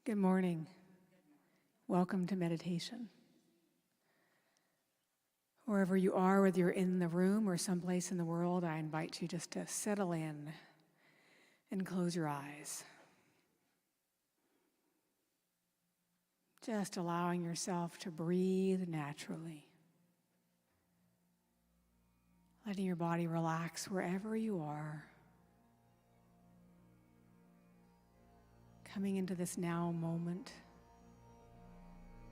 Good morning. Welcome to meditation. Wherever you are, whether you're in the room or someplace in the world, I invite you just to settle in and close your eyes. Just allowing yourself to breathe naturally. Letting your body relax wherever you are. Coming into this now moment,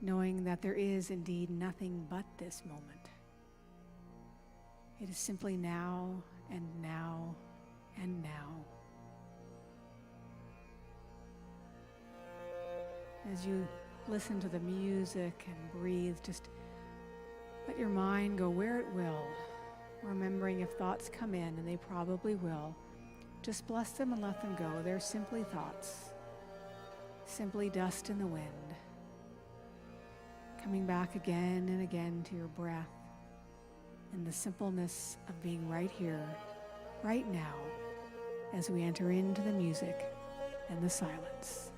knowing that there is indeed nothing but this moment. It is simply now and now and now. As you listen to the music and breathe, just let your mind go where it will, remembering if thoughts come in, and they probably will, just bless them and let them go. They're simply thoughts. Simply dust in the wind, coming back again and again to your breath and the simpleness of being right here, right now, as we enter into the music and the silence.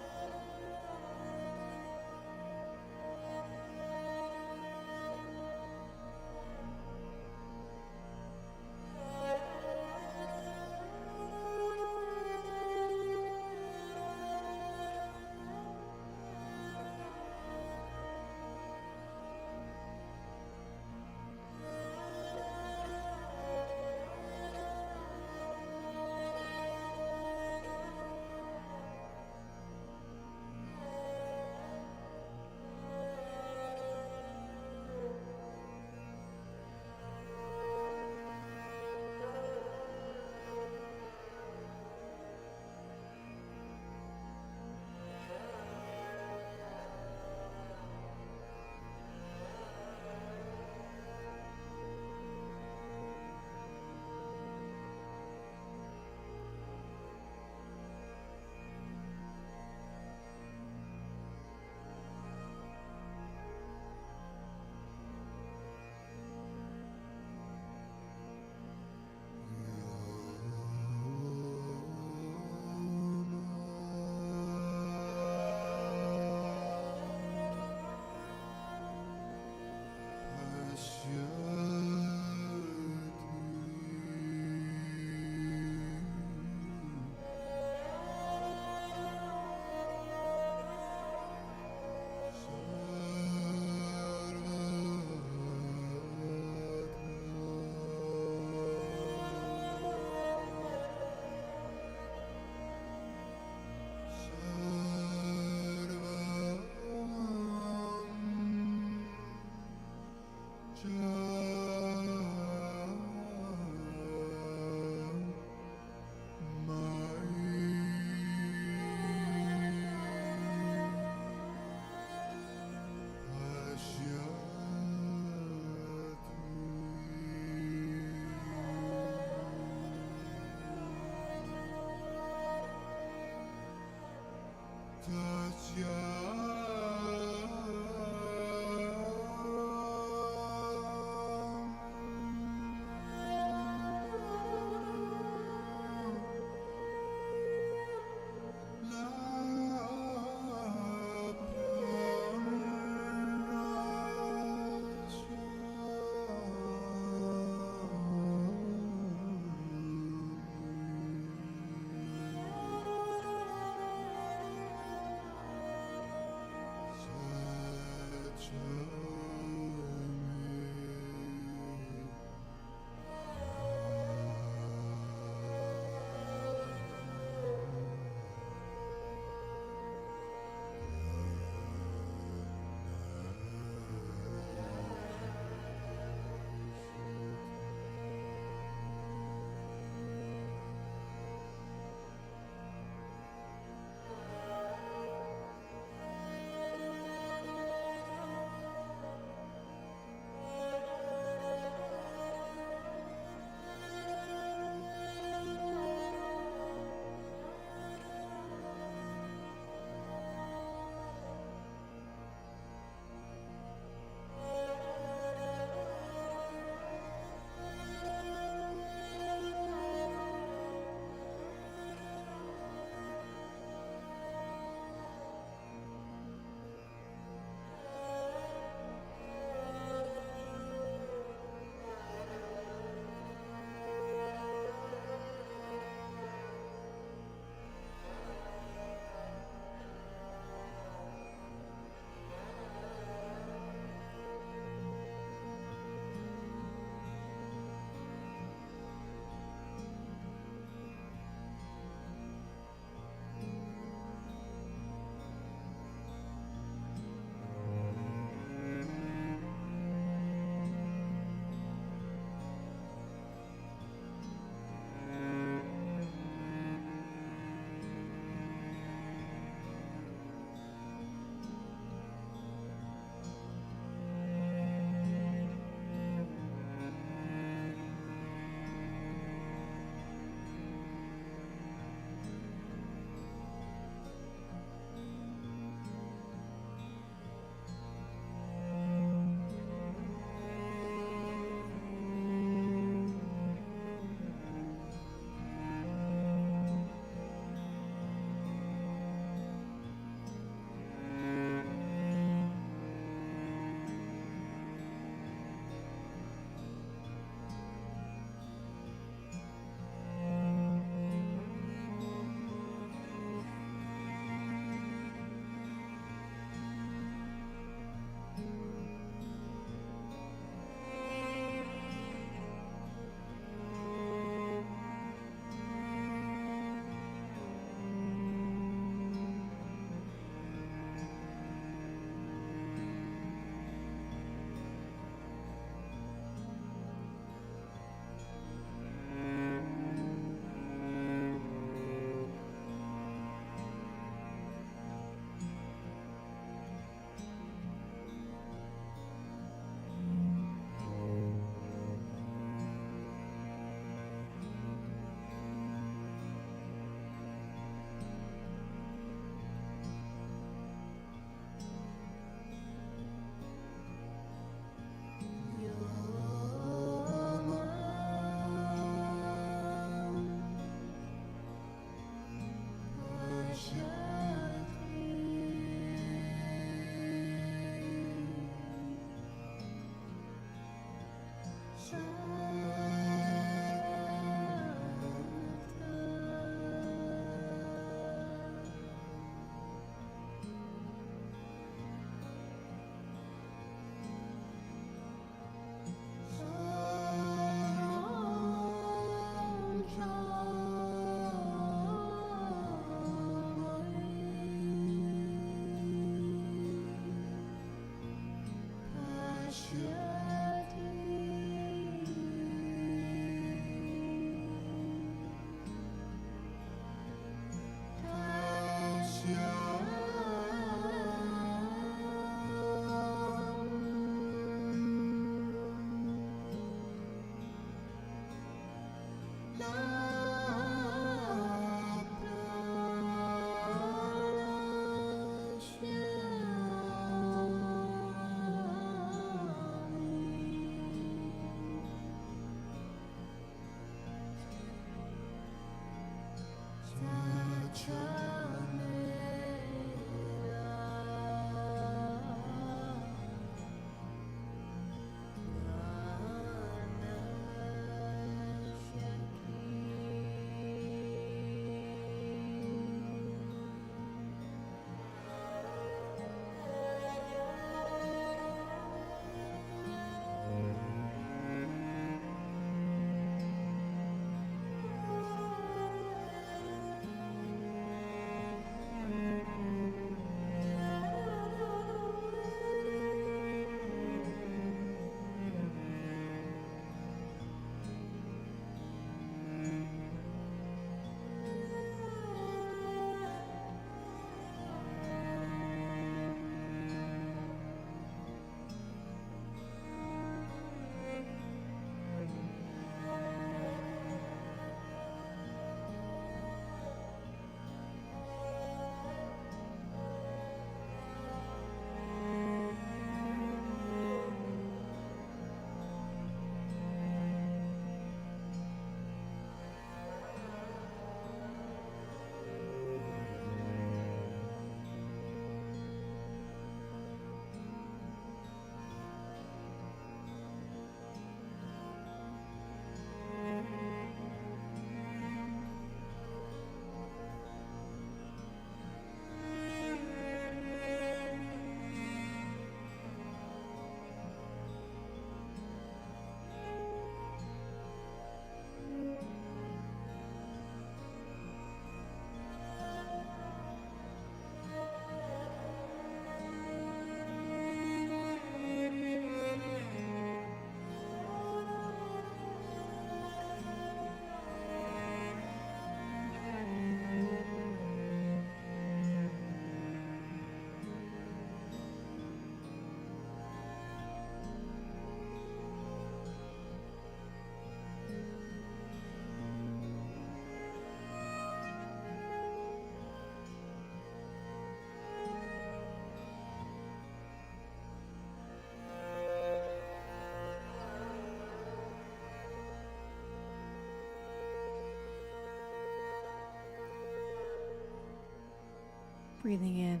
Breathing in,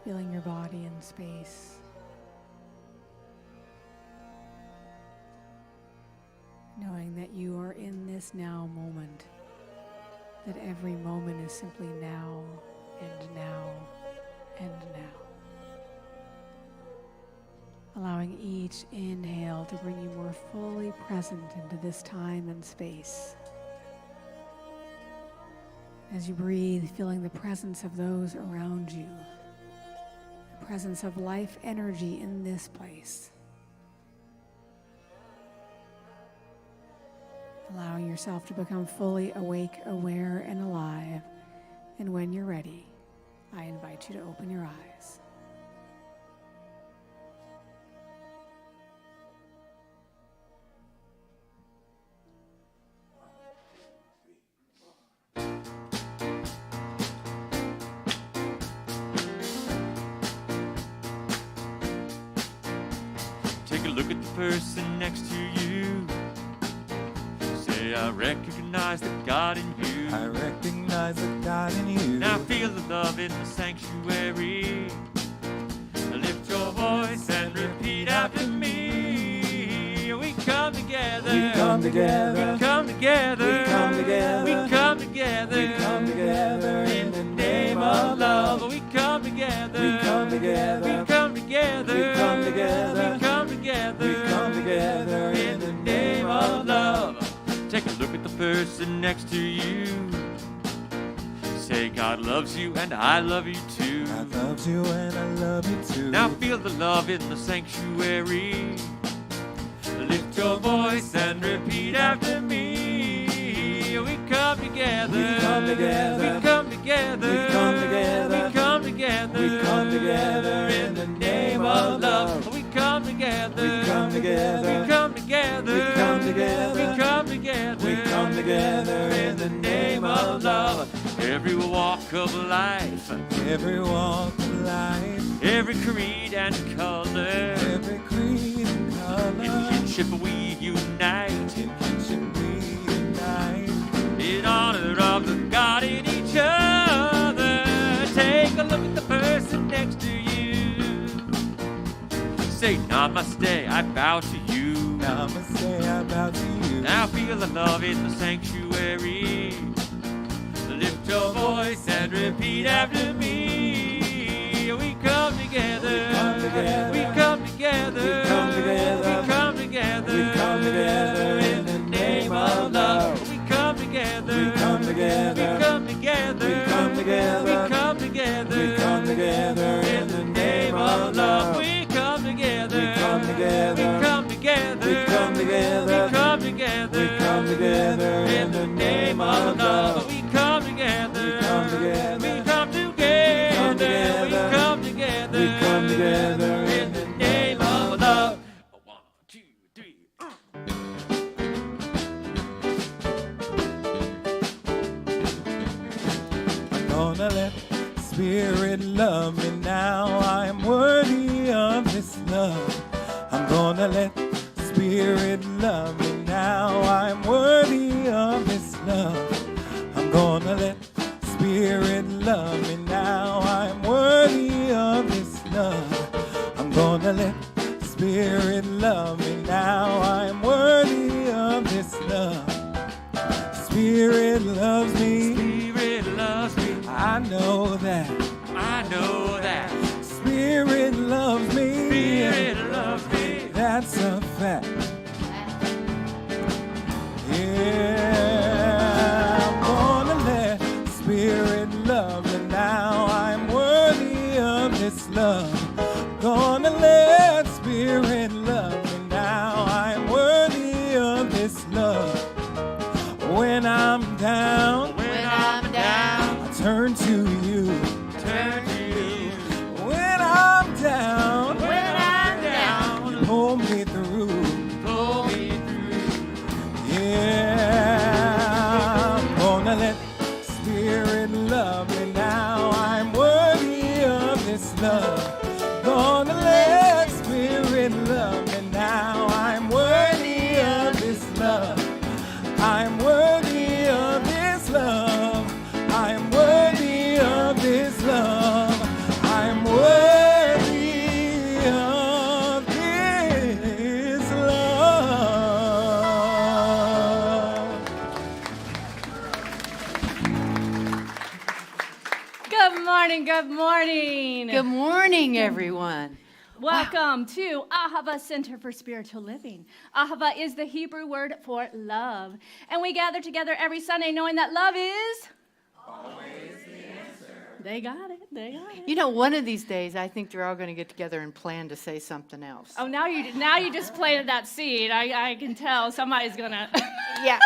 feeling your body in space. Knowing that you are in this now moment, that every moment is simply now and now and now. Allowing each inhale to bring you more fully present into this time and space. As you breathe, feeling the presence of those around you, the presence of life energy in this place. Allowing yourself to become fully awake, aware, and alive. And when you're ready, I invite you to open your eyes. Take a look at the person next to you. Say, I recognize the God in you. I recognize the God in you. Now feel the love in the sanctuary. Lift your voice and repeat after me. We come together. We come together. We come together. We come together. We come together. We come together in the name of love. We come together. We come together. We come together. We come together. We come together. We come together in the name of love. Take a look at the person next to you. Say, God loves you and I love you too. I love you and I love you too. Now feel the love in the sanctuary. Lift your voice and repeat after me. We come together. We come together. We come together. We come together. We come together. We come together in the name of love. We come together. We come together. We come together. We come together. We come together. We come together in the name of love. Every walk of life. Every walk of life. Every creed and color. Every creed and color. In kinship we unite. In kinship we unite. In honor of the God in each other. Take a look at the person next to you. Say, Namaste, I bow to you. Namaste, I bow to you. Now feel the love in the sanctuary. Lift your voice and repeat after me. We come together. We come together. We come together. We come together. We come together. We come together in the name of love. We come together. We come together. We come together. We come together. We come together. We come together in the name of love. We come together. We come together. We come together. We come together. We come together. We come together in the name of love. We come together. We come together. We come together. We come together. We come together in the name of love. 1, 2, 3. I'm gonna let Spirit love me now. I'm worthy of this love. I'm gonna let Spirit love me now. I'm worthy of this love. I'm gonna let Spirit love me now. I'm worthy of this love. I'm gonna let Spirit love me now. I'm worthy of this love. Spirit loves me. Spirit loves me. I know that. I know that. Spirit loves me. Spirit loves me. That's a fact. Yeah, I'm gonna let Spirit love me now. I'm worthy of this love. Gonna let Spirit love me now. I'm worthy of this love. When I'm down, I turn to you. Turn to you. When I'm down, you pull me through. Pull me through. Yeah, I'm gonna let Spirit love me now. I'm worthy of this love. Gonna let Spirit love me now. I'm worthy of this love. I'm worthy of this love. I'm morning, good morning. Good morning, everyone. Welcome to Ahava Center for Spiritual Living. Ahava is the Hebrew word for love. And we gather together every Sunday knowing that love is always the answer. They got it. You know, one of these days, I think they're all going to get together and plan to say something else. Oh, now you just planted that seed. I can tell somebody's gonna Yeah.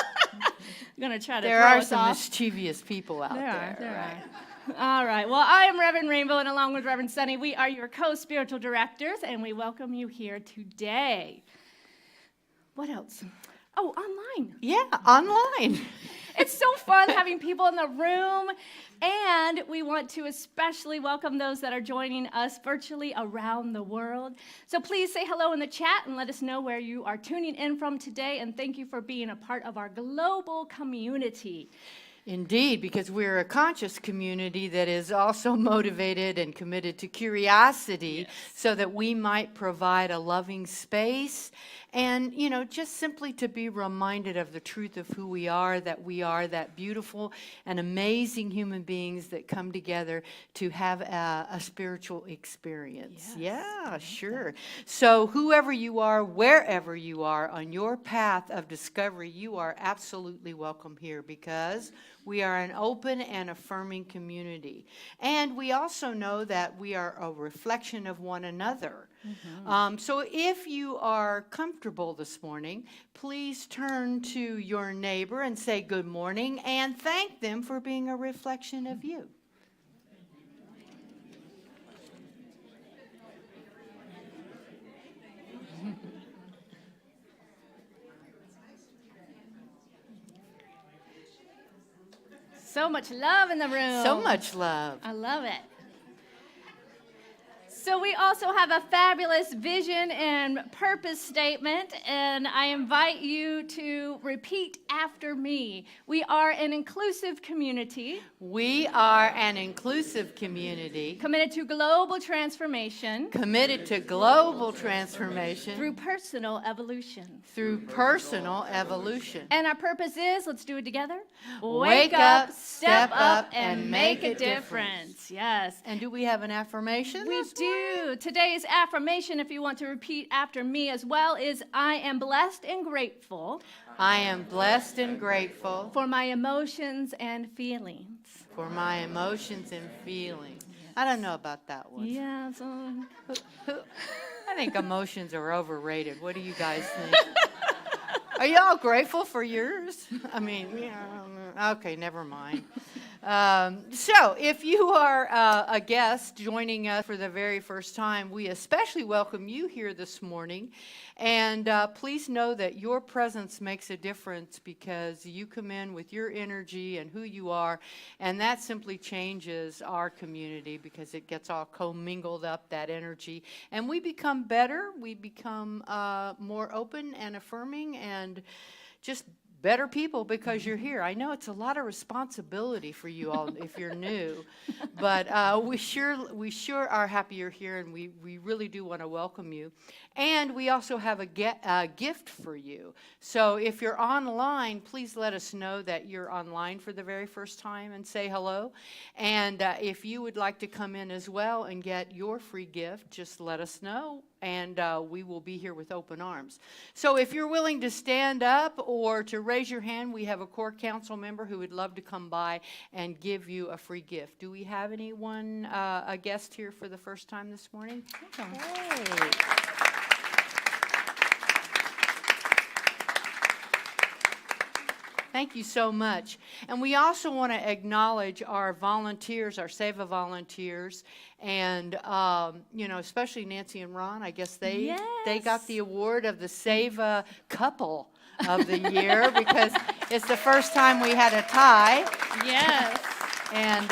gonna try to There throw are us some off. mischievous people out there. There are. All right. Well, I am Reverend Rainbow, and along with Reverend Soni, we are your co-spiritual directors, and we welcome you here today. What else? Oh, online. Yeah, online. It's so fun having people in the room, and we want to especially welcome those that are joining us virtually around the world. So please say hello in the chat and let us know where you are tuning in from today, and thank you for being a part of our global community. Indeed, because we're a conscious community that is also motivated and committed to curiosity, so that we might provide a loving space and, you know, just simply to be reminded of the truth of who we are that beautiful and amazing human beings that come together to have a spiritual experience. Yes, Yeah, sure. So whoever you are, wherever you are on your path of discovery, you are absolutely welcome here, because we are an open and affirming community. And we also know that we are a reflection of one another. Mm-hmm. So if you are comfortable this morning, please turn to your neighbor and say good morning and thank them for being a reflection of you. So much love in the room. So much love. I love it. So we also have a fabulous vision and purpose statement, and I invite you to repeat after me. We are an inclusive community. We are an inclusive community. Committed to global transformation. Committed to global transformation. Through personal evolution. Through personal evolution. And our purpose is, let's do it together. Wake up, step up, and make a difference. Yes. And do we have an affirmation? We do. Today's affirmation, if you want to repeat after me as well, is I am blessed and grateful. I am blessed and grateful For my emotions and feelings. for my emotions and feelings. I don't know about that one. Yeah. I think emotions are overrated. What do you guys think? Are y'all grateful for yours? I mean, yeah, okay, never mind. So if you are a guest joining us for the very first time, we especially welcome you here this morning. And please know that your presence makes a difference, because you come in with your energy and who you are, and that simply changes our community, because it gets all commingled up, that energy. And we become better, we become more open and affirming and just better people because you're here. I know it's a lot of responsibility for you all if you're new, but we sure are happy you're here, and we really do want to welcome you. And we also have a gift for you. So if you're online, please let us know that you're online for the very first time and say hello. And if you would like to come in as well and get your free gift, just let us know, and we will be here with open arms. So if you're willing to stand up or to raise your hand, we have a core council member who would love to come by and give you a free gift. Do we have anyone, a guest here for the first time this morning? Hey. Thank you so much. And we also want to acknowledge our volunteers, our SEVA volunteers, and especially Nancy and Ron. I guess they got the award of the SEVA couple of the year, because it's the first time we had a tie. Yes. And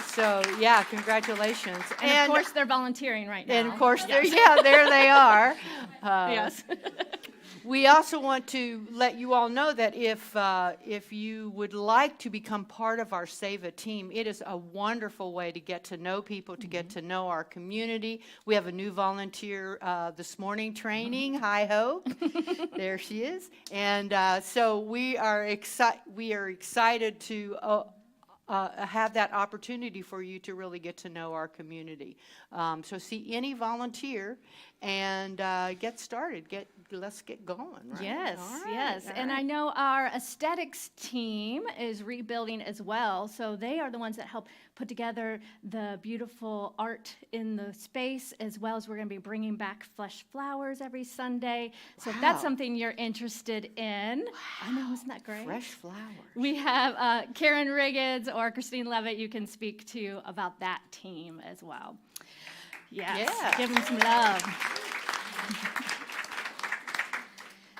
so, yeah, congratulations. And of course, they're volunteering right now. And of course, there they are. Yes. We also want to let you all know that if you would like to become part of our SEVA team, it is a wonderful way to get to know people, to get to know our community. We have a new volunteer this morning training. Hi ho, there she is. And so we are excited to have that opportunity for you to really get to know our community. So see any volunteer and get started. Let's get going. Right? Yes, All right, yes. all And right. I know our aesthetics team is rebuilding as well. So they are the ones that help put together the beautiful art in the space, as well as we're going to be bringing back fresh flowers every Sunday. So if that's Wow. something you're interested in, I know, isn't that great? Fresh flowers. We have Karen Riggins or Christine Levitt you can speak to about that team as well. Yes, Yeah. give them some love.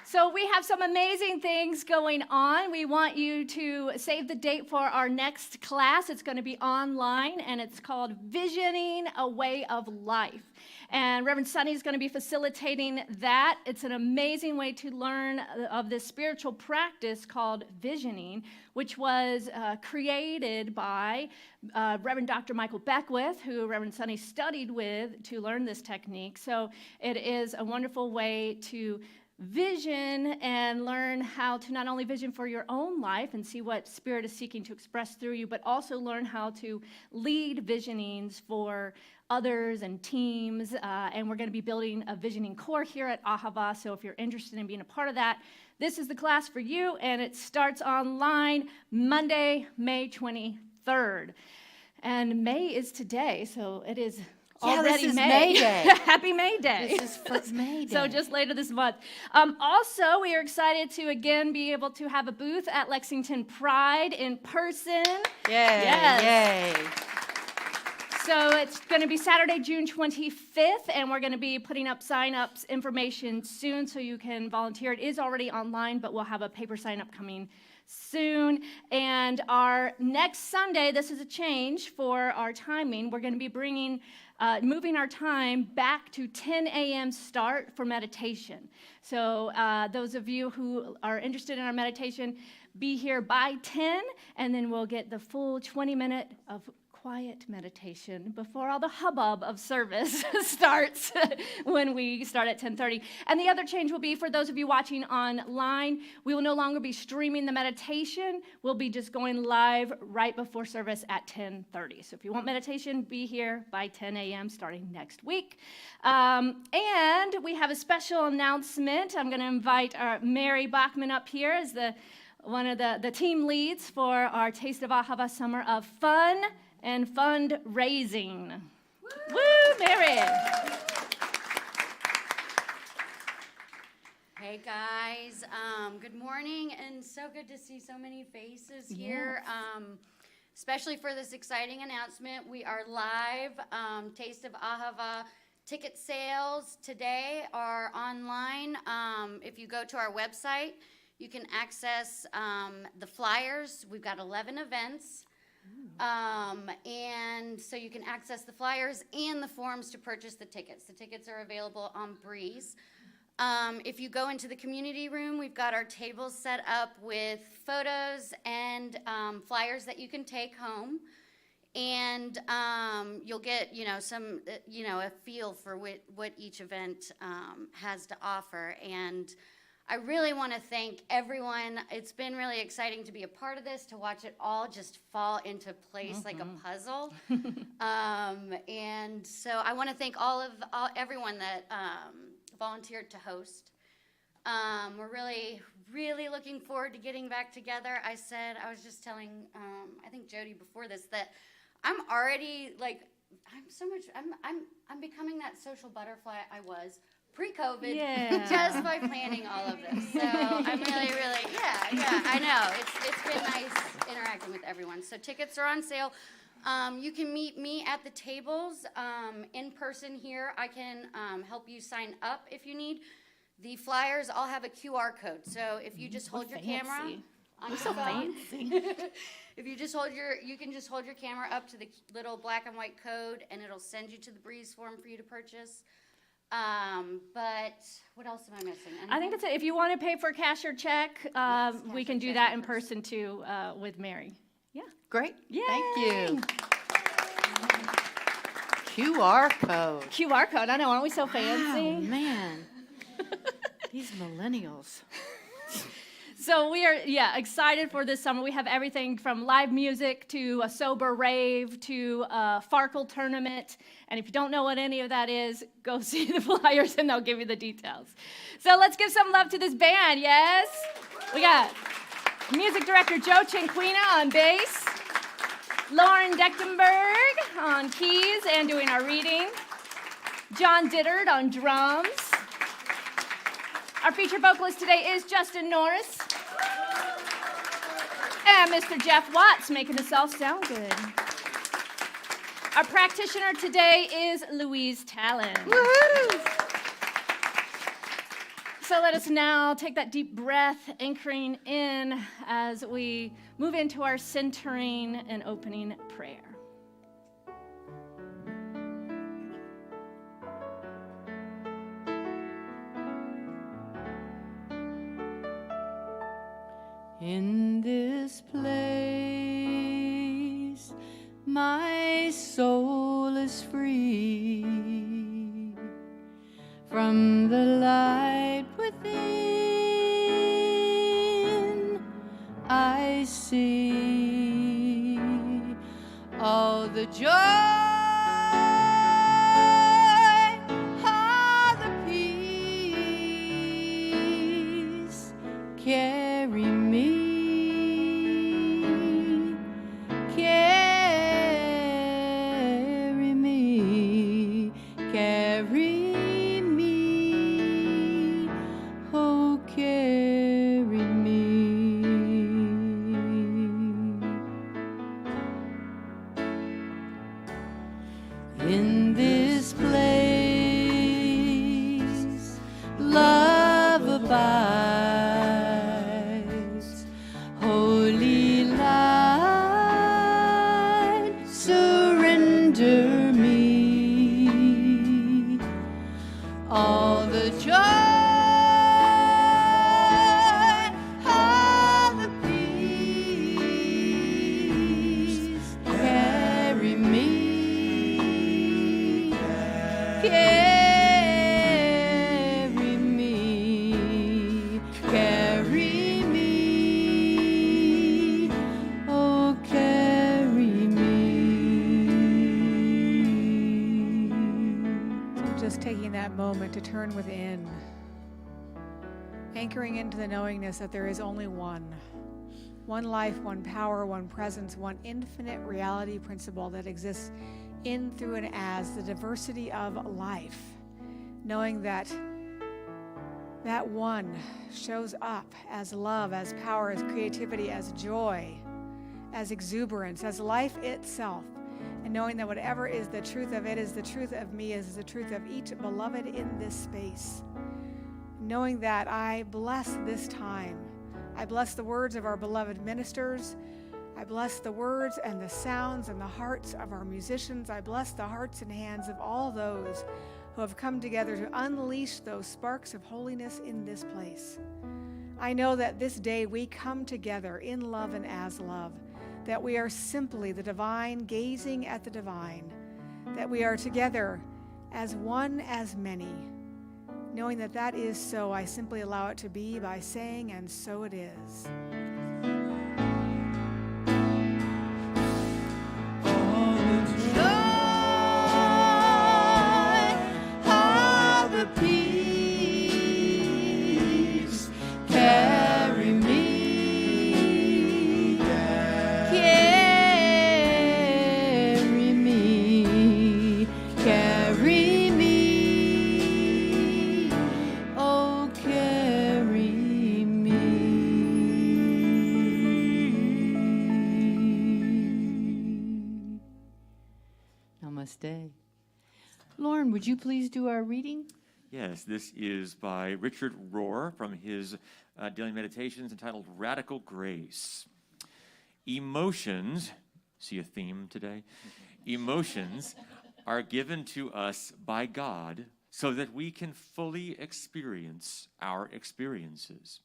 So we have some amazing things going on. We want you to save the date for our next class. It's going to be online, and it's called Visioning a Way of Life. And Reverend Soni is going to be facilitating that. It's an amazing way to learn of this spiritual practice called visioning, which was created by Reverend Dr. Michael Beckwith, who Reverend Soni studied with to learn this technique. So it is a wonderful way to vision and learn how to not only vision for your own life and see what Spirit is seeking to express through you, but also learn how to lead visionings for others and teams. And we're going to be building a visioning core here at Ahava. So if you're interested in being a part of that, this is the class for you. And it starts online Monday, May 23rd. And May is today, so it is already this is May. May Day. Happy May Day. This is for May Day. So just later this month. Also, we are excited to again be able to have a booth at Lexington Pride in person. Yay, Yes. yay. So it's going to be Saturday, June 25th, and we're going to be putting up sign-ups information soon so you can volunteer. It is already online, but we'll have a paper sign-up coming soon. And our next Sunday, this is a change for our timing. We're going to be moving our time back to 10 a.m. start for meditation. So those of you who are interested in our meditation, be here by 10, and then we'll get the full 20-minute of quiet meditation before all the hubbub of service starts when we start at 10:30. And the other change will be for those of you watching online, we will no longer be streaming the meditation. We'll be just going live right before service at 10:30. So if you want meditation, be here by 10 a.m. starting next week. And we have a special announcement. I'm going to invite Mary Bachman up here as one of the team leads for our Taste of Ahava Summer of Fun and Fundraising. Woo, Mary! Hey guys, good morning, and so good to see so many faces here, especially for this exciting announcement. We are live. Taste of Ahava ticket sales today are online. If you go to our website, you can access the flyers. We've got 11 events. And so you can access the flyers and the forms to purchase the tickets. The tickets are available on Breeze. If you go into the community room, we've got our tables set up with photos and flyers that you can take home. And you'll get, some, a feel for what each event has to offer. And I really want to thank everyone. It's been really exciting to be a part of this, to watch it all just fall into place like a puzzle. And so I want to thank everyone that volunteered to host. We're really, really looking forward to getting back together. I was just telling, I think Jody before this, that I'm already I'm becoming that social butterfly I was pre-COVID, just by planning all of this. So I'm really, really, I know. It's been nice interacting with everyone. So tickets are on sale. You can meet me at the tables in person here. I can help you sign up if you need. The flyers all have a QR code. So if you just hold your camera on your phone, if you can just hold your camera up to the little black and white code, and it'll send you to the Breeze form for you to purchase. But what else am I missing? I think that's it. If you want to pay for cash or check, we can do that in person too with Mary. Yeah. Great. Yay. Thank you. QR code. QR code. I know. Aren't we so fancy? Oh, man. These millennials. So we are, excited for this summer. We have everything from live music to a sober rave to a Farkle tournament. And if you don't know what any of that is, go see the flyers and they'll give you the details. So let's give some love to this band, yes? We got music director Joe Cinquina on bass, Lauren Dechtenberg on keys and doing our reading, John Dittard on drums. Our featured vocalist today is Justin Norris. And Mr. Jeff Watts making us all sound good. Our practitioner today is Louise Talon. Woo-hoo! So let us now take that deep breath, anchoring in as we move into our centering and opening prayer. In this place, my soul is free from the light within. I see all the joy, all the peace. Carry me. In this place, love abides. Holy light, surrender me. All the joy, all the peace. Carry me. Carry me, carry me, oh, carry me. So just taking that moment to turn within, anchoring into the knowingness that there is only one life, one power, one presence, one infinite reality principle that exists in, through, and as the diversity of life, knowing that that one shows up as love, as power, as creativity, as joy, as exuberance, as life itself, and knowing that whatever is the truth of it is the truth of me, is the truth of each beloved in this space. Knowing that I bless this time. I bless the words of our beloved ministers. I bless the words and the sounds and the hearts of our musicians. I bless the hearts and hands of all those who have come together to unleash those sparks of holiness in this place. I know that this day we come together in love and as love, that we are simply the divine gazing at the divine, that we are together as one as many. Knowing that that is so, I simply allow it to be by saying, and so it is. Namaste. Lauren, would you please do our reading? Yes, this is by Richard Rohr from his daily meditations entitled Radical Grace. Emotions, see a theme today? Emotions are given to us by God so that we can fully experience our experiences.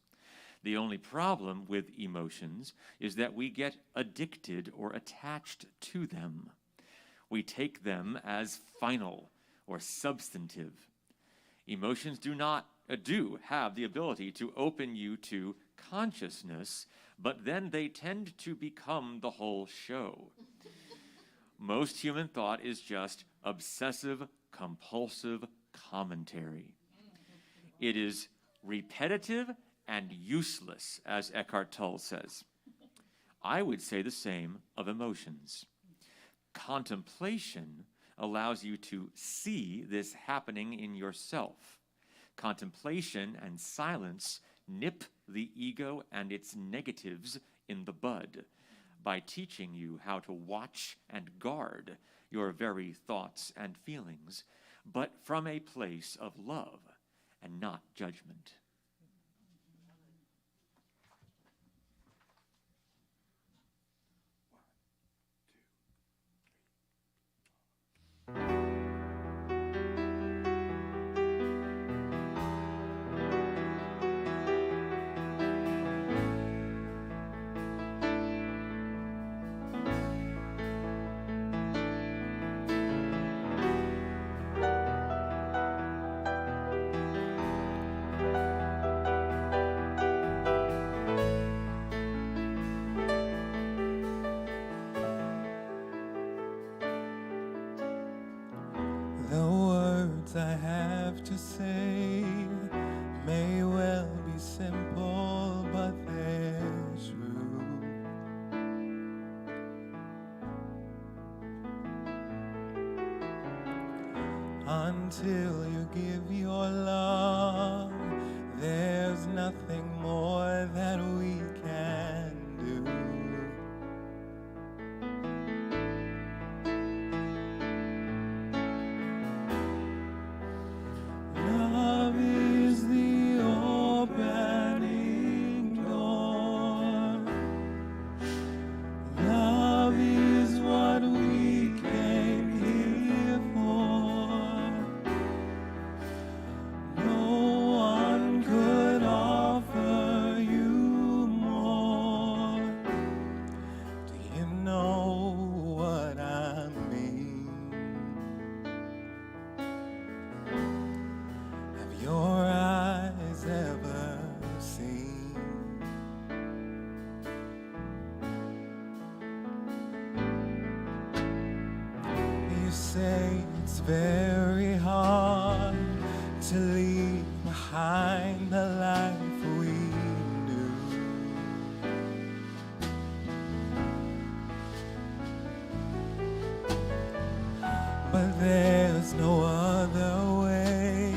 The only problem with emotions is that we get addicted or attached to them. We take them as final or substantive. Emotions do have the ability to open you to consciousness, but then they tend to become the whole show. Most human thought is just obsessive, compulsive commentary. It is repetitive and useless, as Eckhart Tolle says. I would say the same of emotions. Contemplation allows you to see this happening in yourself. Contemplation and silence nip the ego and its negatives in the bud by teaching you how to watch and guard your very thoughts and feelings, but from a place of love and not judgment. The words I have to say may well be simple, but they're true. Until you give your love, there's nothing more that we can do. Love is the opening door. Love is what we came here for. No one could offer you more. Do you know what I mean? Have your eyes ever seen? You say it's very hard to leave behind the life we knew. But there's no other way,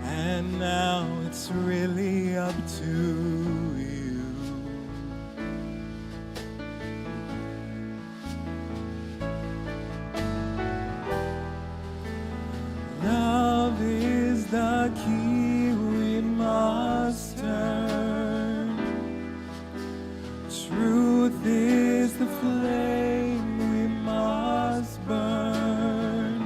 and now it's really up to you. Love is the key we must turn. Truth is the flame we must burn.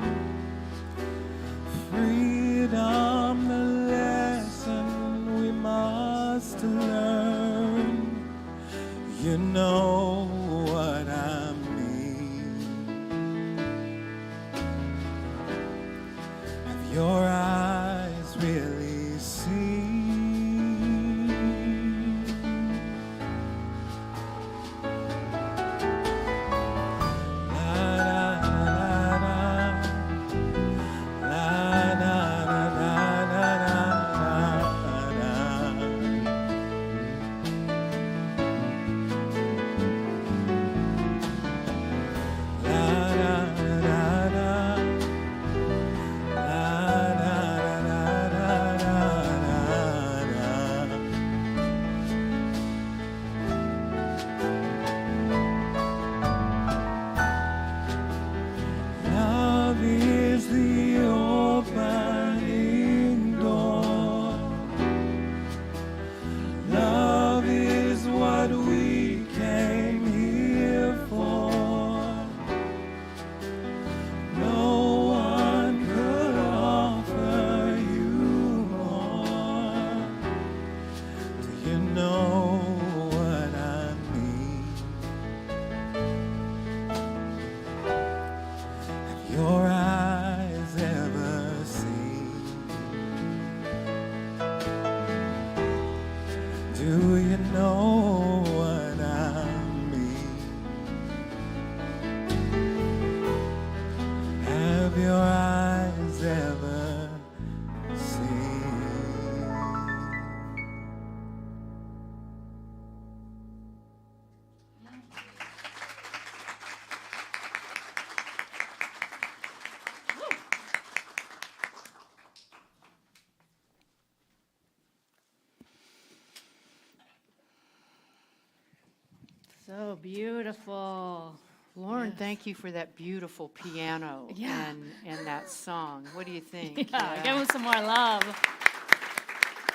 So beautiful. Lauren, thank you for that beautiful piano and that song. What do you think? Yeah, give him some more love.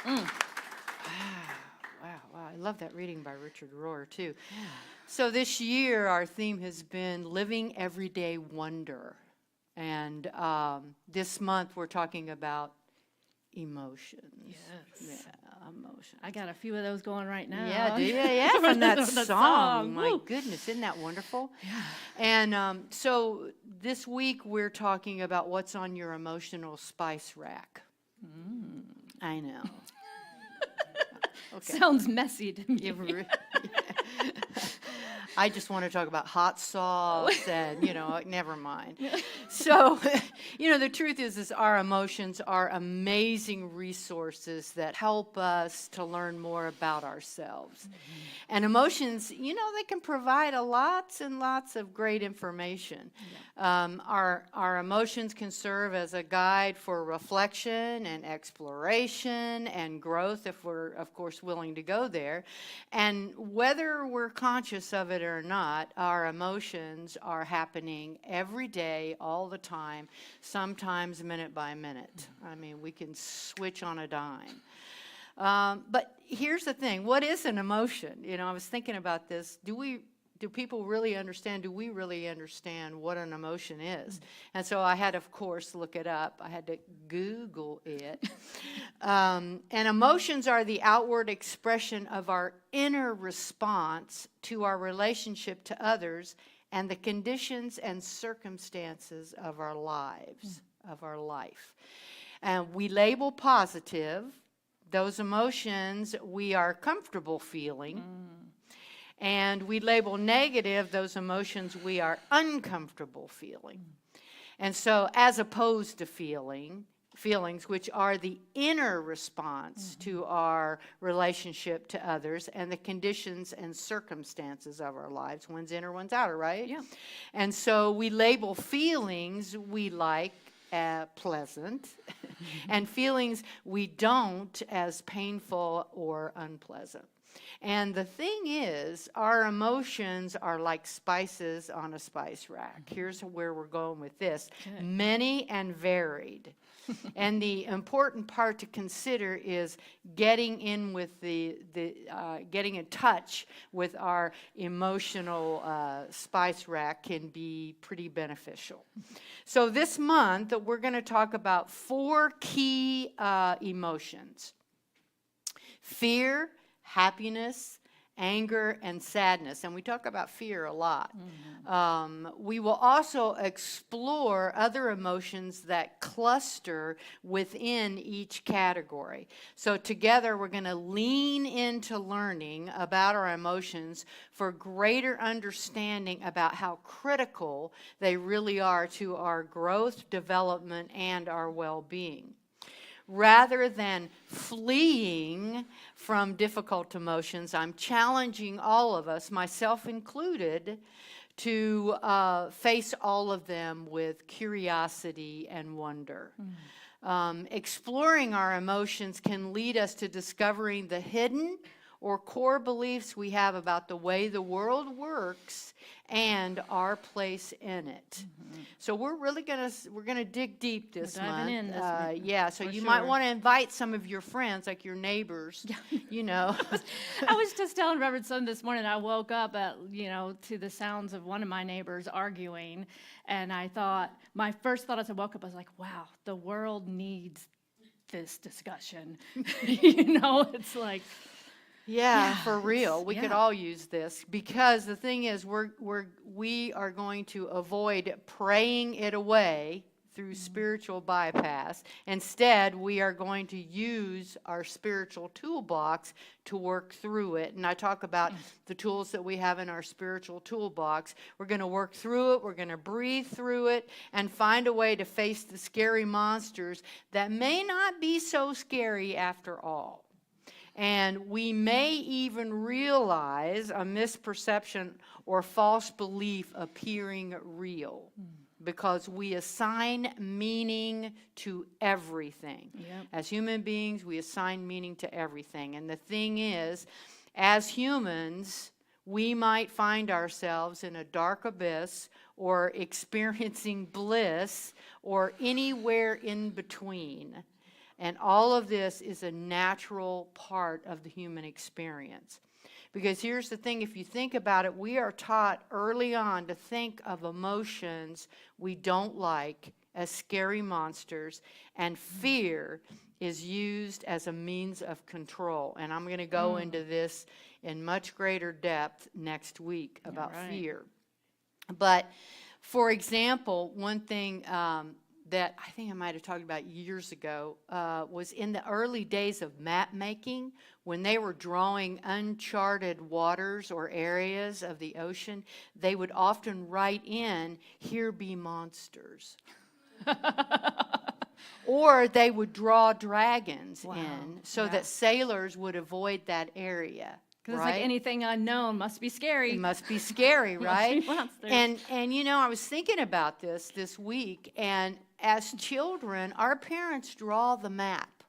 Wow. I love that reading by Richard Rohr, too. Yeah. So this year, our theme has been Living Everyday Wonder. And this month, we're talking about emotions. Yes. Yeah, emotions. I got a few of those going right now. Yeah, do you? Yeah, from that song. My Woo. goodness, isn't that wonderful? Yeah. And so this week, we're talking about what's on your emotional spice rack. I know. Okay. Sounds messy to me. I just want to talk about hot sauce and, never mind. So, the truth is our emotions are amazing resources that help us to learn more about ourselves. And emotions, they can provide lots and lots of great information. Our emotions can serve as a guide for reflection and exploration and growth if we're, of course, willing to go there. And whether we're conscious of it or not, our emotions are happening every day, all the time, sometimes minute by minute. I mean, we can switch on a dime. But here's the thing. What is an emotion? I was thinking about this. Do people really understand? Do we really understand what an emotion is? And so I had, of course, look it up. I had to Google it. And emotions are the outward expression of our inner response to our relationship to others and the conditions and circumstances of our lives, of our life. And we label positive those emotions we are comfortable feeling. And we label negative those emotions we are uncomfortable feeling. And so as opposed to feelings which are the inner response to our relationship to others and the conditions and circumstances of our lives. One's inner, one's outer, right? Yeah. And so we label feelings we like pleasant and feelings we don't as painful or unpleasant. And the thing is, our emotions are like spices on a spice rack. Here's where we're going with this. Okay. Many and varied. And the important part to consider is getting in with getting in touch with our emotional spice rack can be pretty beneficial. So this month, we're going to talk about 4 key emotions. Fear, happiness, anger, and sadness. And we talk about fear a lot. We will also explore other emotions that cluster within each category. So together we're going to lean into learning about our emotions for greater understanding about how critical they really are to our growth, development, and our well-being. Rather than fleeing from difficult emotions, I'm challenging all of us, myself included, to face all of them with curiosity and wonder. Exploring our emotions can lead us to discovering the hidden or core beliefs we have about the way the world works and our place in it. So we're really gonna dig deep this month. Diving in this month, yeah, so for you sure. might want to invite some of your friends, like your neighbors. I was just telling Reverend Son this morning, I woke up at, to the sounds of one of my neighbors arguing, and I thought, my first thought as I woke up, I was like, wow, the world needs this discussion. It's like, Yeah, for real. We could yeah. all use this because the thing is we are going to avoid praying it away through spiritual bypass. Instead, we are going to use our spiritual toolbox to work through it. And I talk about the tools that we have in our spiritual toolbox. We're going to work through it. We're going to breathe through it and find a way to face the scary monsters that may not be so scary after all. And we may even realize a misperception or false belief appearing real because we assign meaning to everything. Yep. As human beings, we assign meaning to everything. And the thing is, as humans, we might find ourselves in a dark abyss or experiencing bliss or anywhere in between. And all of this is a natural part of the human experience. Because here's the thing, if you think about it, we are taught early on to think of emotions we don't like as scary monsters, and fear is used as a means of control. And I'm going to go into this in much greater depth next week about fear. But, for example, one thing that I think I might have talked about years ago was in the early days of map making, when they were drawing uncharted waters or areas of the ocean, they would often write in, "Here be monsters." Or they would draw dragons in so that sailors would avoid that area. Because it's like anything unknown must be scary. It must be scary, right? Must be monsters. And you know, I was thinking about this week, and as children, our parents draw the map.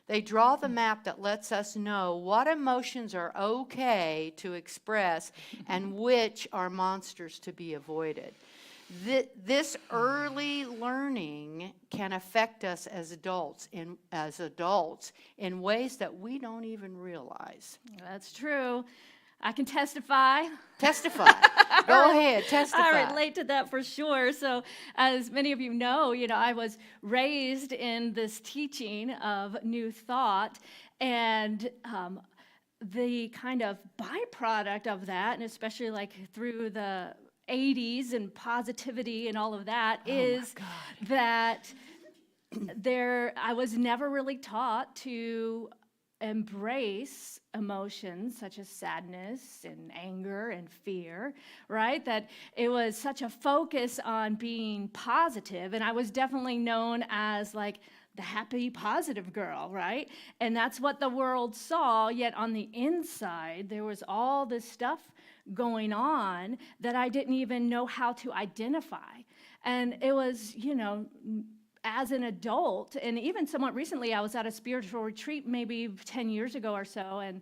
They draw the map that lets us know what emotions are okay to express and which are monsters to be avoided. This early learning can affect us as adults in ways that we don't even realize. That's true. I can testify. Testify. Go ahead, testify. I relate to that for sure. So, as many of you know, I was raised in this teaching of New Thought, and the kind of byproduct of that, and especially like through the 80s and positivity and all of that, is that I was never really taught to embrace emotions such as sadness and anger and fear, right? That it was such a focus on being positive, and I was definitely known as like the happy, positive girl, right? And that's what the world saw, yet on the inside, there was all this stuff going on that I didn't even know how to identify. And it was, as an adult, and even somewhat recently, I was at a spiritual retreat maybe 10 years ago or so, and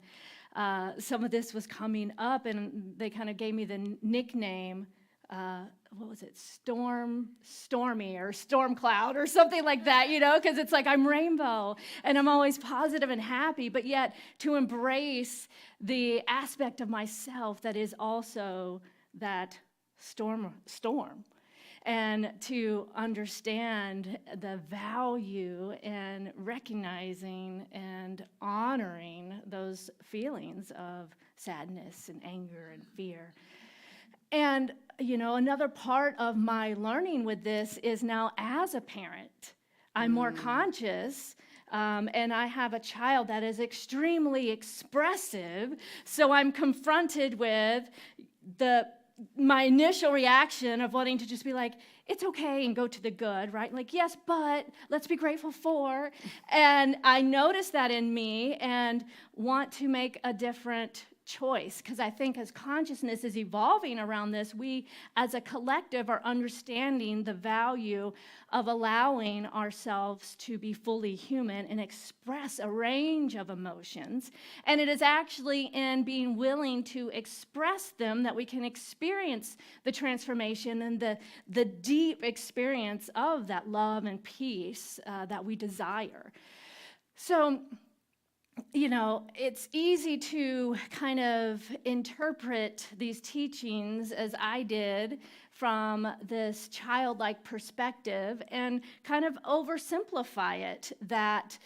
some of this was coming up, and they kind of gave me the nickname, what was it, Stormy or Storm Cloud or something like that, because it's like I'm rainbow, and I'm always positive and happy, but yet to embrace the aspect of myself that is also that storm. And to understand the value in recognizing and honoring those feelings of sadness and anger and fear. And, another part of my learning with this is now as a parent, I'm more conscious, and I have a child that is extremely expressive, so I'm confronted with my initial reaction of wanting to just be like, it's okay, and go to the good, right? Like, yes, but let's be grateful for. And I notice that in me and want to make a different choice, because I think as consciousness is evolving around this, we as a collective are understanding the value of allowing ourselves to be fully human and express a range of emotions. And it is actually in being willing to express them that we can experience the transformation and the deep experience of that love and peace that we desire. So, it's easy to kind of interpret these teachings as I did from this childlike perspective and kind of oversimplify it that,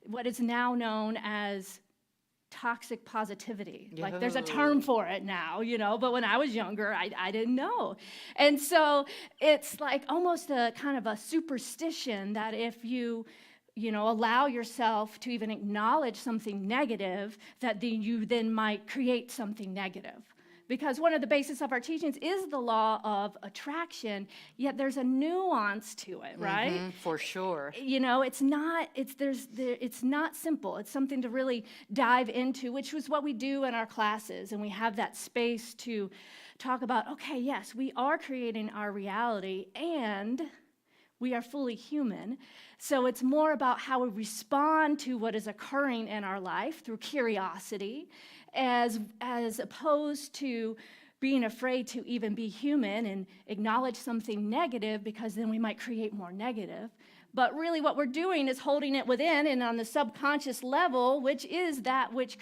what is now known as toxic positivity. Like there's a term for it now, but when I was younger, I didn't know. And so it's like almost a kind of a superstition that if you allow yourself to even acknowledge something negative, that you then might create something negative. Because one of the basis of our teachings is the law of attraction, yet there's a nuance to it, right? Mm-hmm, for sure. It's not simple. It's something to really dive into, which was what we do in our classes, and we have that space to talk about, okay, yes, we are creating our reality, and we are fully human. So it's more about how we respond to what is occurring in our life through curiosity as opposed to being afraid to even be human and acknowledge something negative, because then we might create more negative. But really what we're doing is holding it within, and on the subconscious level, which is that which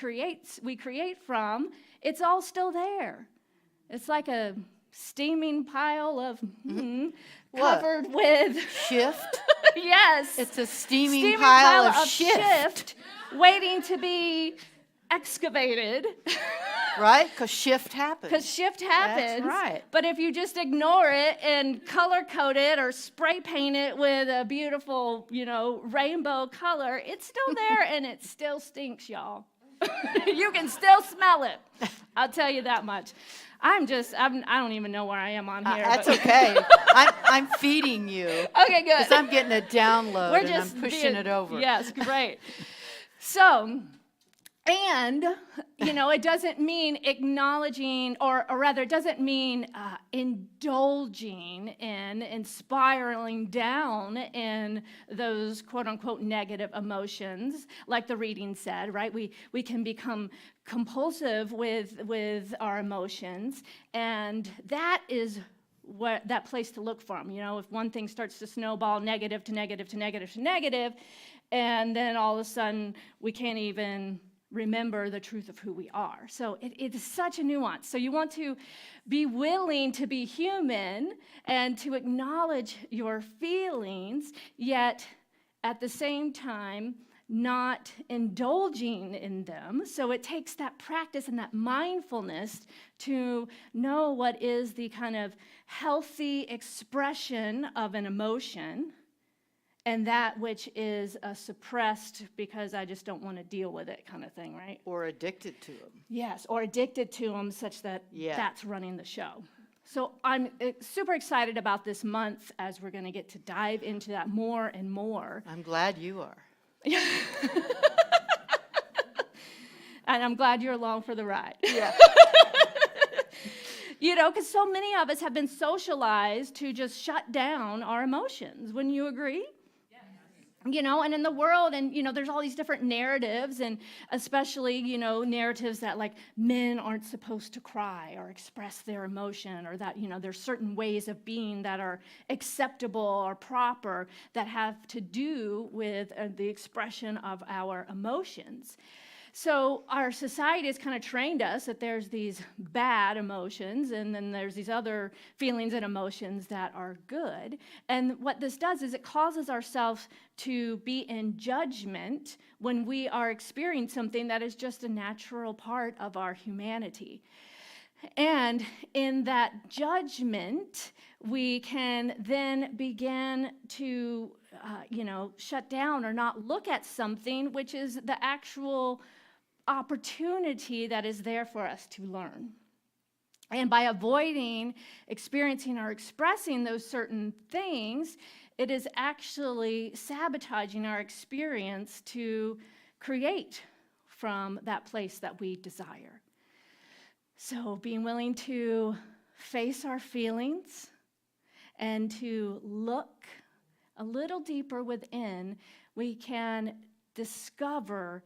we create from, it's all still there. It's like a steaming pile of covered with Shift? yes. It's a steaming pile of shift. waiting to be excavated. Right? Because shift happens. Because shift happens. That's right. But if you just ignore it and color code it or spray paint it with a beautiful, rainbow color, it's still there and it still stinks, y'all. You can still smell it. I'll tell you that much. I don't even know where I am on here. That's okay. I'm feeding you. Okay, good. Because I'm getting a download and I'm pushing it over. Yes, great. So, and, it doesn't mean acknowledging, or rather, it doesn't mean indulging in and spiraling down in those quote-unquote negative emotions, like the reading said, right? We can become compulsive with our emotions, and that is that place to look from. If one thing starts to snowball negative to negative to negative to negative, and then all of a sudden we can't even remember the truth of who we are. So it is such a nuance. So you want to be willing to be human and to acknowledge your feelings, yet at the same time not indulging in them. So it takes that practice and that mindfulness to know what is the kind of healthy expression of an emotion, and that which is suppressed because I just don't want to deal with it kind of thing, right? Or addicted to them. Yes, or addicted to them such that that's running the show. So I'm super excited about this month as we're going to get to dive into that more and more. I'm glad you are. And I'm glad you're along for the ride. Yeah. Because so many of us have been socialized to just shut down our emotions. Wouldn't you agree? And in the world, and, there's all these different narratives, and especially, narratives that, like, men aren't supposed to cry or express their emotion, or that, there's certain ways of being that are acceptable or proper that have to do with the expression of our emotions. So our society has kind of trained us that there's these bad emotions, and then there's these other feelings and emotions that are good. And what this does is it causes ourselves to be in judgment when we are experiencing something that is just a natural part of our humanity. And in that judgment, we can then begin to, shut down or not look at something which is the actual opportunity that is there for us to learn. And by avoiding experiencing or expressing those certain things, it is actually sabotaging our experience to create from that place that we desire. So being willing to face our feelings and to look a little deeper within, we can discover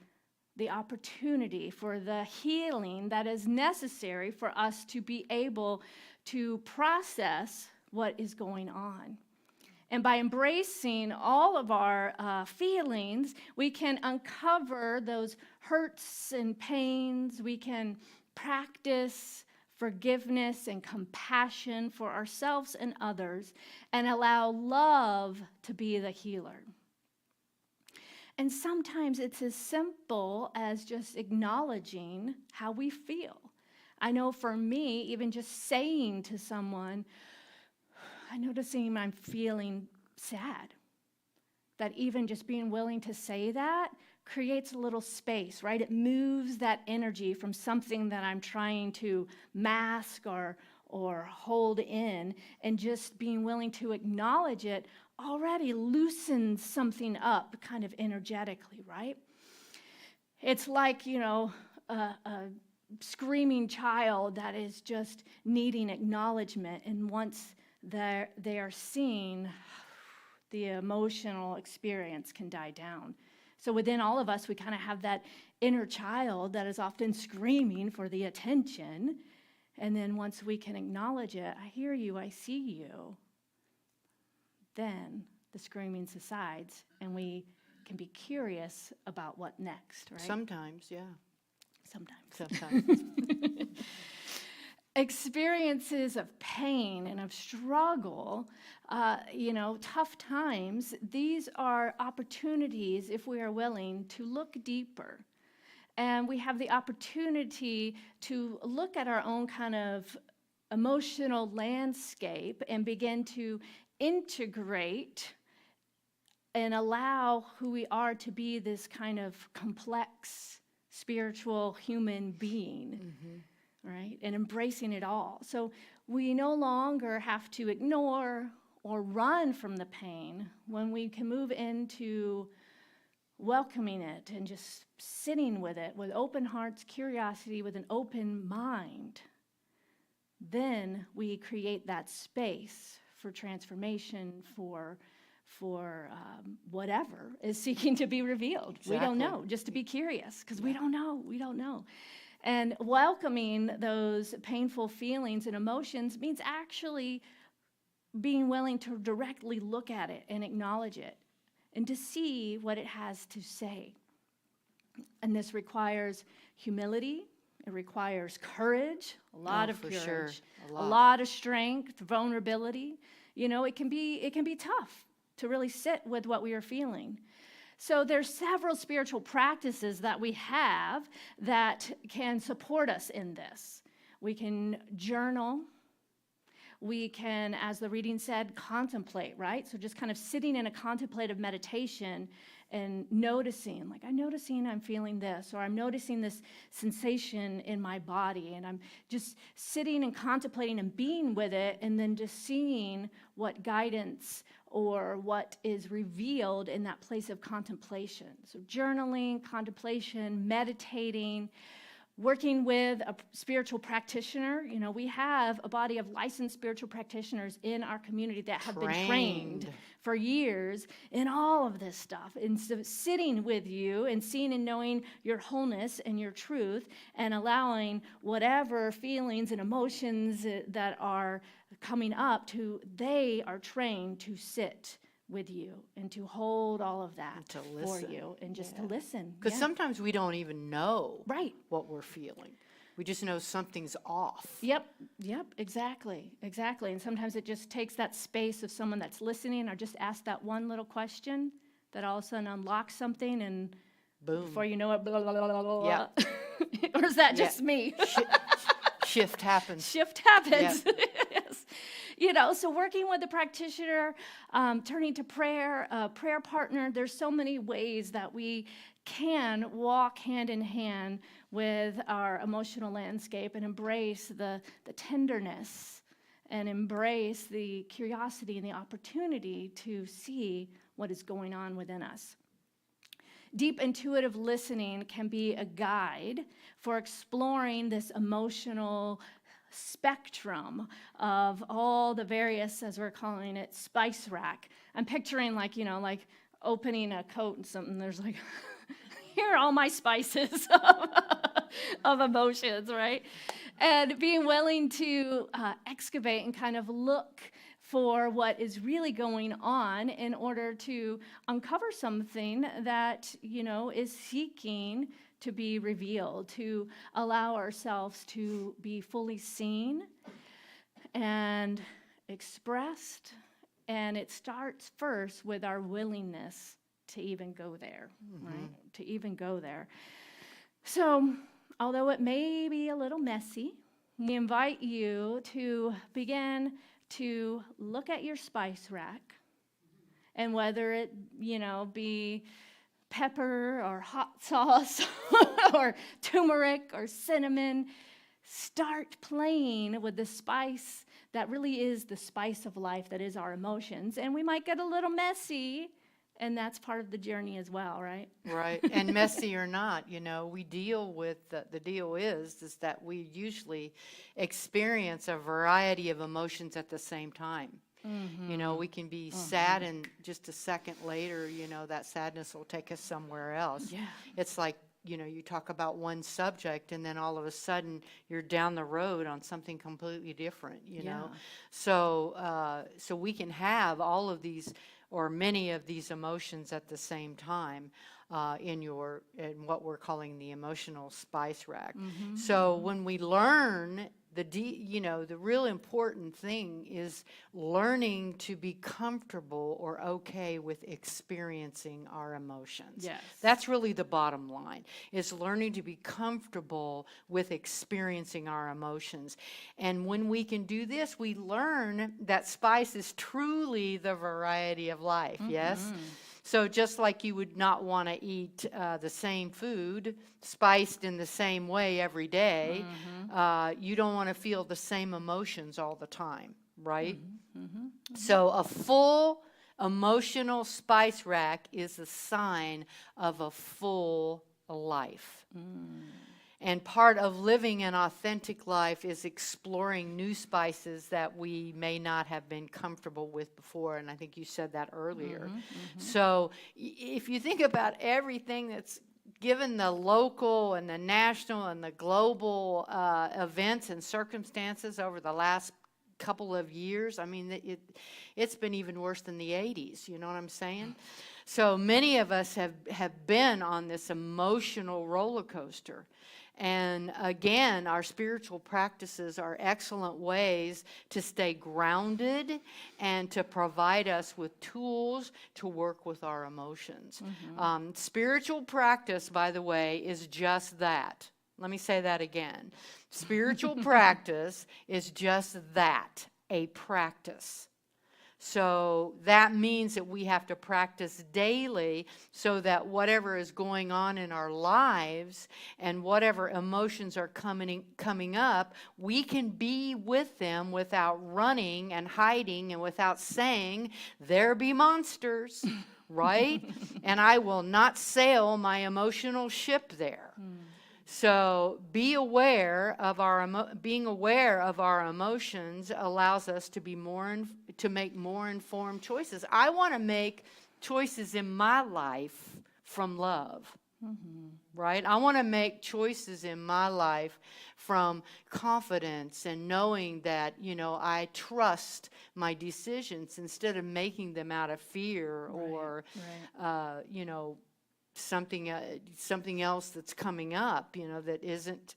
the opportunity for the healing that is necessary for us to be able to process what is going on. And by embracing all of our feelings, we can uncover those hurts and pains. We can practice forgiveness and compassion for ourselves and others, and allow love to be the healer. And sometimes it's as simple as just acknowledging how we feel. I know for me, even just saying to someone, I'm noticing I'm feeling sad. That even just being willing to say that creates a little space, right? It moves that energy from something that I'm trying to mask or hold in, and just being willing to acknowledge it already loosens something up kind of energetically, right? It's like, a screaming child that is just needing acknowledgement, and once they are seen, the emotional experience can die down. So within all of us, we kind of have that inner child that is often screaming for the attention. And then once we can acknowledge it, I hear you, I see you, then the screaming subsides and we can be curious about what next, right? Sometimes, yeah. Sometimes. Experiences of pain and of struggle, tough times, these are opportunities, if we are willing, to look deeper. And we have the opportunity to look at our own kind of emotional landscape and begin to integrate and allow who we are to be this kind of complex, spiritual human being. Right? And embracing it all. So we no longer have to ignore or run from the pain when we can move into welcoming it and just sitting with it with open hearts, curiosity, with an open mind. Then we create that space for transformation, for whatever is seeking to be revealed. Exactly. We don't know, just to be curious, because we don't know. And welcoming those painful feelings and emotions means actually being willing to directly look at it and acknowledge it and to see what it has to say. And this requires humility. It requires courage, a lot of courage, sure. a lot of strength, vulnerability. It can be tough to really sit with what we are feeling. So there's several spiritual practices that we have that can support us in this. We can journal. We can, as the reading said, contemplate, right? So just kind of sitting in a contemplative meditation and noticing, like I'm noticing I'm feeling this, or I'm noticing this sensation in my body, and I'm just sitting and contemplating and being with it, and then just seeing what guidance or what is revealed in that place of contemplation. So journaling, contemplation, meditating, working with a spiritual practitioner. We have a body of licensed spiritual practitioners in our community that have been trained for years in all of this stuff. And so sitting with you and seeing and knowing your wholeness and your truth and allowing whatever feelings and emotions that are coming up they are trained to sit with you and to hold all of that for you and just to listen. Because sometimes we don't even know what we're feeling. We just know something's off. Yep, exactly. And sometimes it just takes that space of someone that's listening or just ask that one little question that all of a sudden unlocks something, and boom, before you know it, blah, blah, blah, blah, blah. Yeah. Or is that just me? Shift happens. Yes. So working with a practitioner, turning to prayer, a prayer partner, there's so many ways that we can walk hand in hand with our emotional landscape and embrace the tenderness and embrace the curiosity and the opportunity to see what is going on within us. Deep intuitive listening can be a guide for exploring this emotional spectrum of all the various, as we're calling it, spice rack. I'm picturing like opening a coat and something, there's like, here are all my spices of emotions, right? And being willing to excavate and kind of look for what is really going on in order to uncover something that, is seeking to be revealed, to allow ourselves to be fully seen and expressed. And it starts first with our willingness to even go there, right? To even go there. So, although it may be a little messy, we invite you to begin to look at your spice rack, and whether it, be pepper or hot sauce or turmeric or cinnamon, start playing with the spice that really is the spice of life, that is our emotions. And we might get a little messy, and that's part of the journey as well, right? Right. And messy or not, we deal with, the deal is that we usually experience a variety of emotions at the same time. You know, we can be sad, and just a second later, you know, that sadness will take us somewhere else. Yeah. It's like, you know, you talk about one subject, and then all of a sudden you're down the road on something completely different, you know. So so we can have all of these, or many of these emotions at the same time, in what we're calling the emotional spice rack. So when we learn you know, the real important thing is learning to be comfortable or okay with experiencing our emotions. Yes. That's really the bottom line, is learning to be comfortable with experiencing our emotions. And when we can do this, we learn that spice is truly the variety of life, yes? So just like you would not want to eat the same food spiced in the same way every day, you don't want to feel the same emotions all the time, right? So a full emotional spice rack is a sign of a full life. And part of living an authentic life is exploring new spices that we may not have been comfortable with before. And I think you said that earlier. So if you think about everything that's given the local and the national and the global events and circumstances over the last couple of years, I mean, it's been even worse than the 80s, you know what I'm saying? So many of us have been on this emotional roller coaster. And again, our spiritual practices are excellent ways to stay grounded and to provide us with tools to work with our emotions. Spiritual practice, by the way, is just that. Let me say that again. Spiritual practice is just that, a practice. So that means that we have to practice daily so that whatever is going on in our lives and whatever emotions are coming up, we can be with them without running and hiding and without saying, "There be monsters," right? And I will not sail my emotional ship there. So be aware of being aware of our emotions allows us to be to make more informed choices. I want to make choices in my life from love, right? I want to make choices in my life from confidence and knowing that, you know, I trust my decisions instead of making them out of fear or, you know, something else that's coming up, you know, that isn't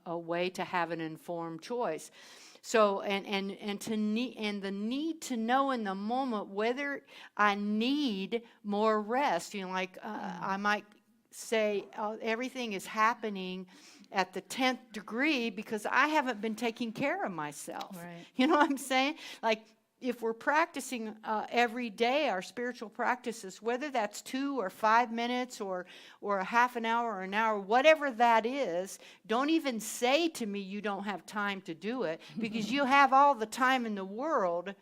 a way to have an informed choice. So and the need to know in the moment whether I need more rest. You know, like I might say everything is happening at the 10th degree because I haven't been taking care of myself. Right. You know what I'm saying? Like, if we're practicing every day our spiritual practices, whether that's 2 or 5 minutes or a half an hour or an hour, whatever that is, don't even say to me you don't have time to do it, because you have all the time in the world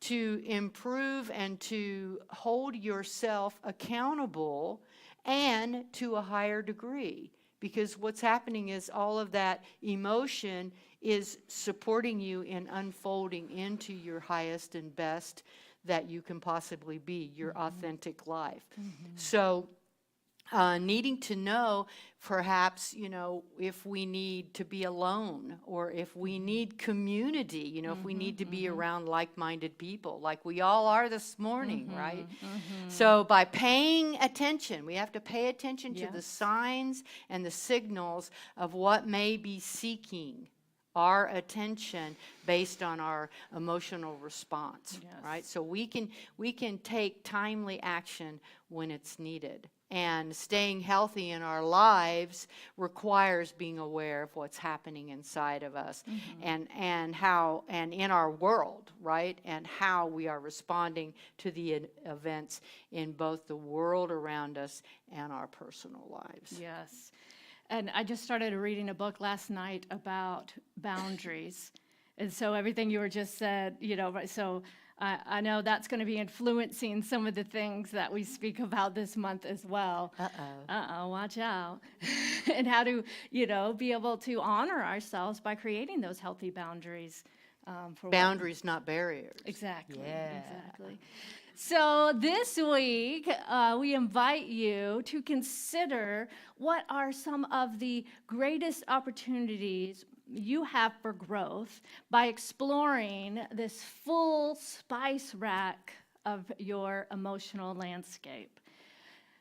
to improve and to hold yourself accountable and to a higher degree. Because what's happening is all of that emotion is supporting you in unfolding into your highest and best that you can possibly be, your authentic life. So needing to know, perhaps, you know, if we need to be alone or if we need community, you know, if we need to be around like-minded people, like we all are this morning, right? So by paying attention, we have to pay attention to the signs and the signals of what may be seeking our attention based on our emotional response, right? So we can take timely action when it's needed. And staying healthy in our lives requires being aware of what's happening inside of us and in our world, right? And how we are responding to the events in both the world around us and our personal lives. Yes. And I just started reading a book last night about boundaries. And so everything you were just said, you know, so I know that's going to be influencing some of the things that we speak about this month as well. Watch out. And how to, you know, be able to honor ourselves by creating those healthy boundaries For what- Boundaries, not barriers. Exactly. Yeah. Exactly. So this week, we invite you to consider what are some of the greatest opportunities you have for growth by exploring this full spice rack of your emotional landscape,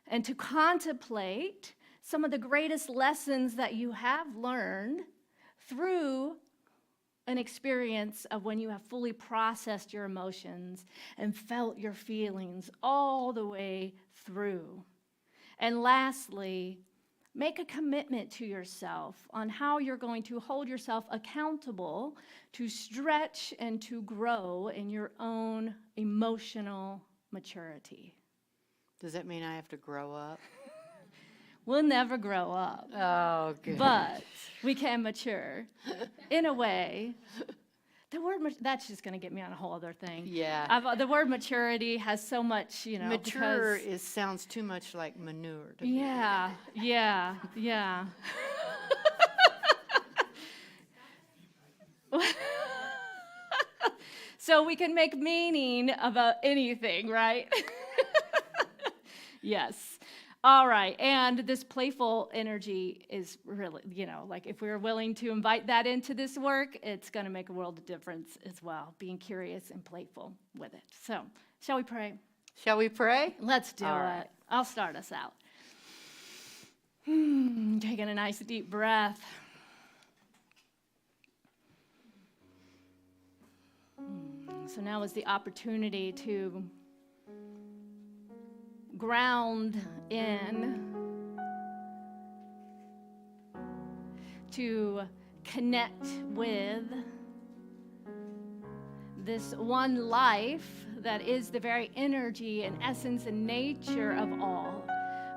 and to contemplate some of the greatest lessons that you have learned through an experience of when you have fully processed your emotions and felt your feelings all the way through. And lastly, make a commitment to yourself on how you're going to hold yourself accountable to stretch and to grow in your own emotional maturity. Does that mean I have to grow up? We'll never grow up, Oh, good. but we can mature in a way. The word, that's just going to get me on a whole other thing. Yeah. The word maturity has so much, Mature because- sounds too much like manure to me. Yeah. So we can make meaning about anything, right? Yes. All right. And this playful energy is really, like if we're willing to invite that into this work, it's going to make a world of difference as well, being curious and playful with it. So, shall we pray? Shall we pray? Let's do All it. right. I'll start us out. Taking a nice deep breath. So now is the opportunity to ground in, to connect with this one life that is the very energy and essence and nature of all,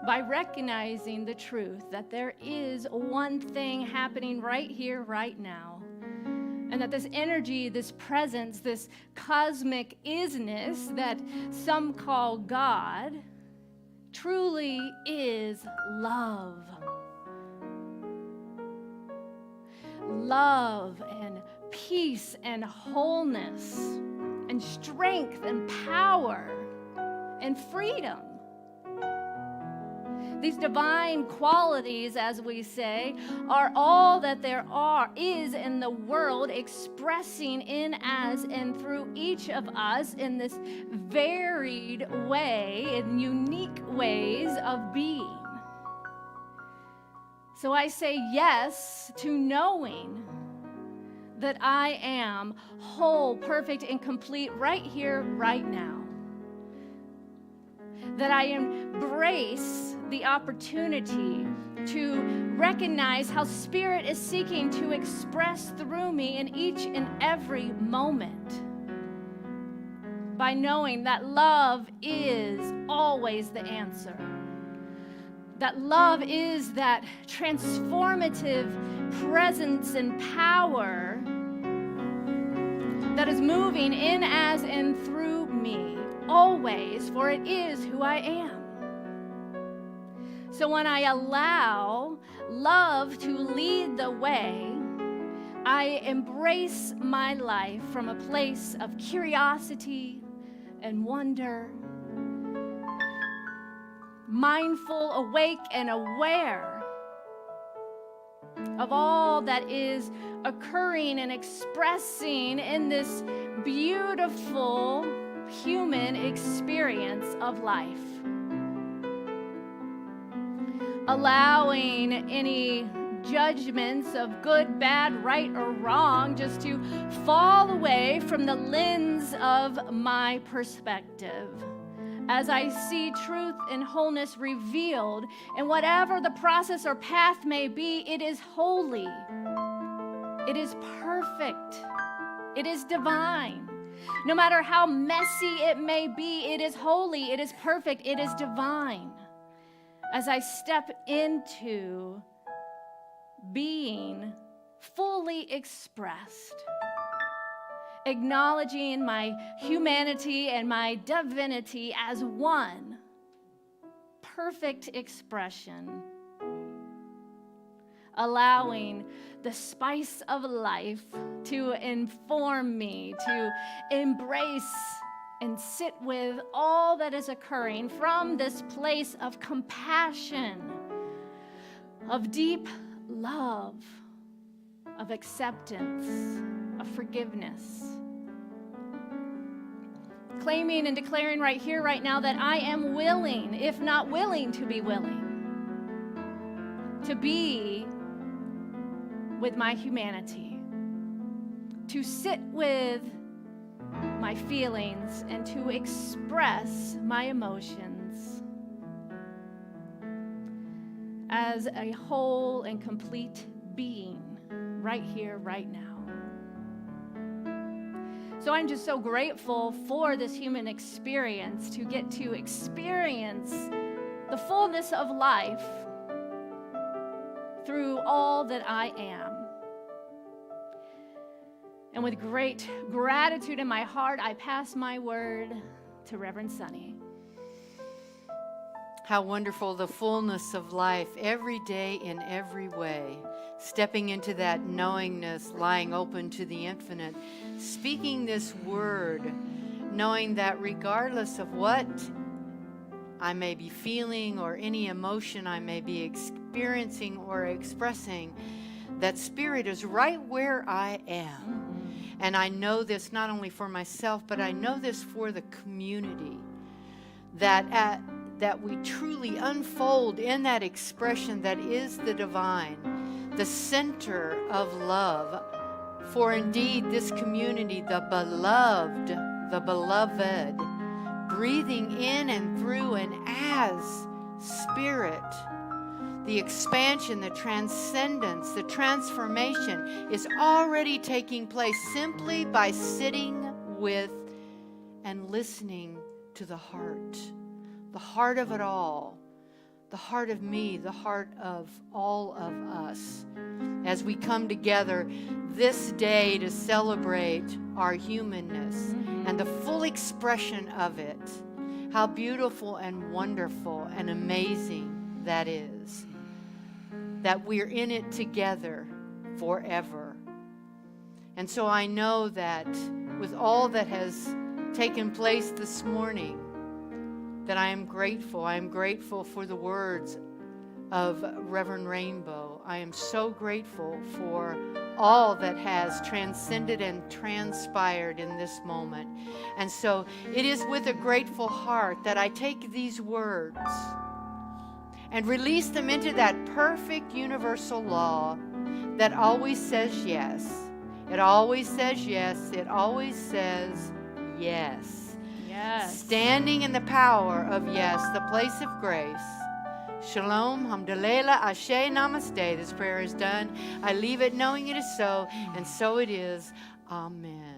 by recognizing the truth that there is one thing happening right here, right now, and that this energy, this presence, this cosmic isness that some call God, truly is love. Love and peace and wholeness and strength and power and freedom. These divine qualities, as we say, are all that there is in the world, expressing in, as, and through each of us in this varied way, in unique ways of being. So I say yes to knowing that I am whole, perfect, and complete right here, right now. That I embrace the opportunity to recognize how Spirit is seeking to express through me in each and every moment. By knowing that love is always the answer. That love is that transformative presence and power that is moving in, as, and through me. Always, for it is who I am. So when I allow love to lead the way, I embrace my life from a place of curiosity and wonder, mindful, awake, and aware of all that is occurring and expressing in this beautiful human experience of life. Allowing any judgments of good, bad, right, or wrong just to fall away from the lens of my perspective as I see truth and wholeness revealed, and whatever the process or path may be, it is holy, it is perfect, it is divine. No matter how messy it may be, it is holy, it is perfect, it is divine. As I step into being fully expressed, acknowledging my humanity and my divinity as one perfect expression allowing the spice of life to inform me, to embrace and sit with all that is occurring from this place of compassion, of deep love, of acceptance, of forgiveness. Claiming and declaring right here, right now, that I am willing, if not willing to be willing, to be with my humanity, to sit with my feelings and to express my emotions as a whole and complete being right here, right now. So I'm just so grateful for this human experience, to get to experience the fullness of life through all that I am. And with great gratitude in my heart, I pass my word to Reverend Soni. How wonderful the fullness of life every day in every way. Stepping into that knowingness, lying open to the infinite, speaking this word, knowing that regardless of what I may be feeling or any emotion I may be experiencing or expressing, that Spirit is right where I am. And I know this not only for myself, but I know this for the community, that we truly unfold in that expression that is the divine, the center of love. For indeed, this community, the beloved, breathing in and through and as Spirit, the expansion, the transcendence, the transformation is already taking place simply by sitting with and listening to the heart of it all, the heart of me, the heart of all of us, as we come together this day to celebrate our humanness and the full expression of it. How beautiful and wonderful and amazing that is, that we're in it together forever. And so I know that with all that has taken place this morning, that I am grateful. I am grateful for the words of Reverend Rainbow. I am so grateful for all that has transcended and transpired in this moment. And so it is with a grateful heart that I take these words and release them into that perfect universal law that always says yes. It always says yes. It always says yes. Yes. Standing in the power of yes, the place of grace. Shalom, hamdalela, ashe, namaste. This prayer is done. I leave it knowing it is so, and so it is. Amen.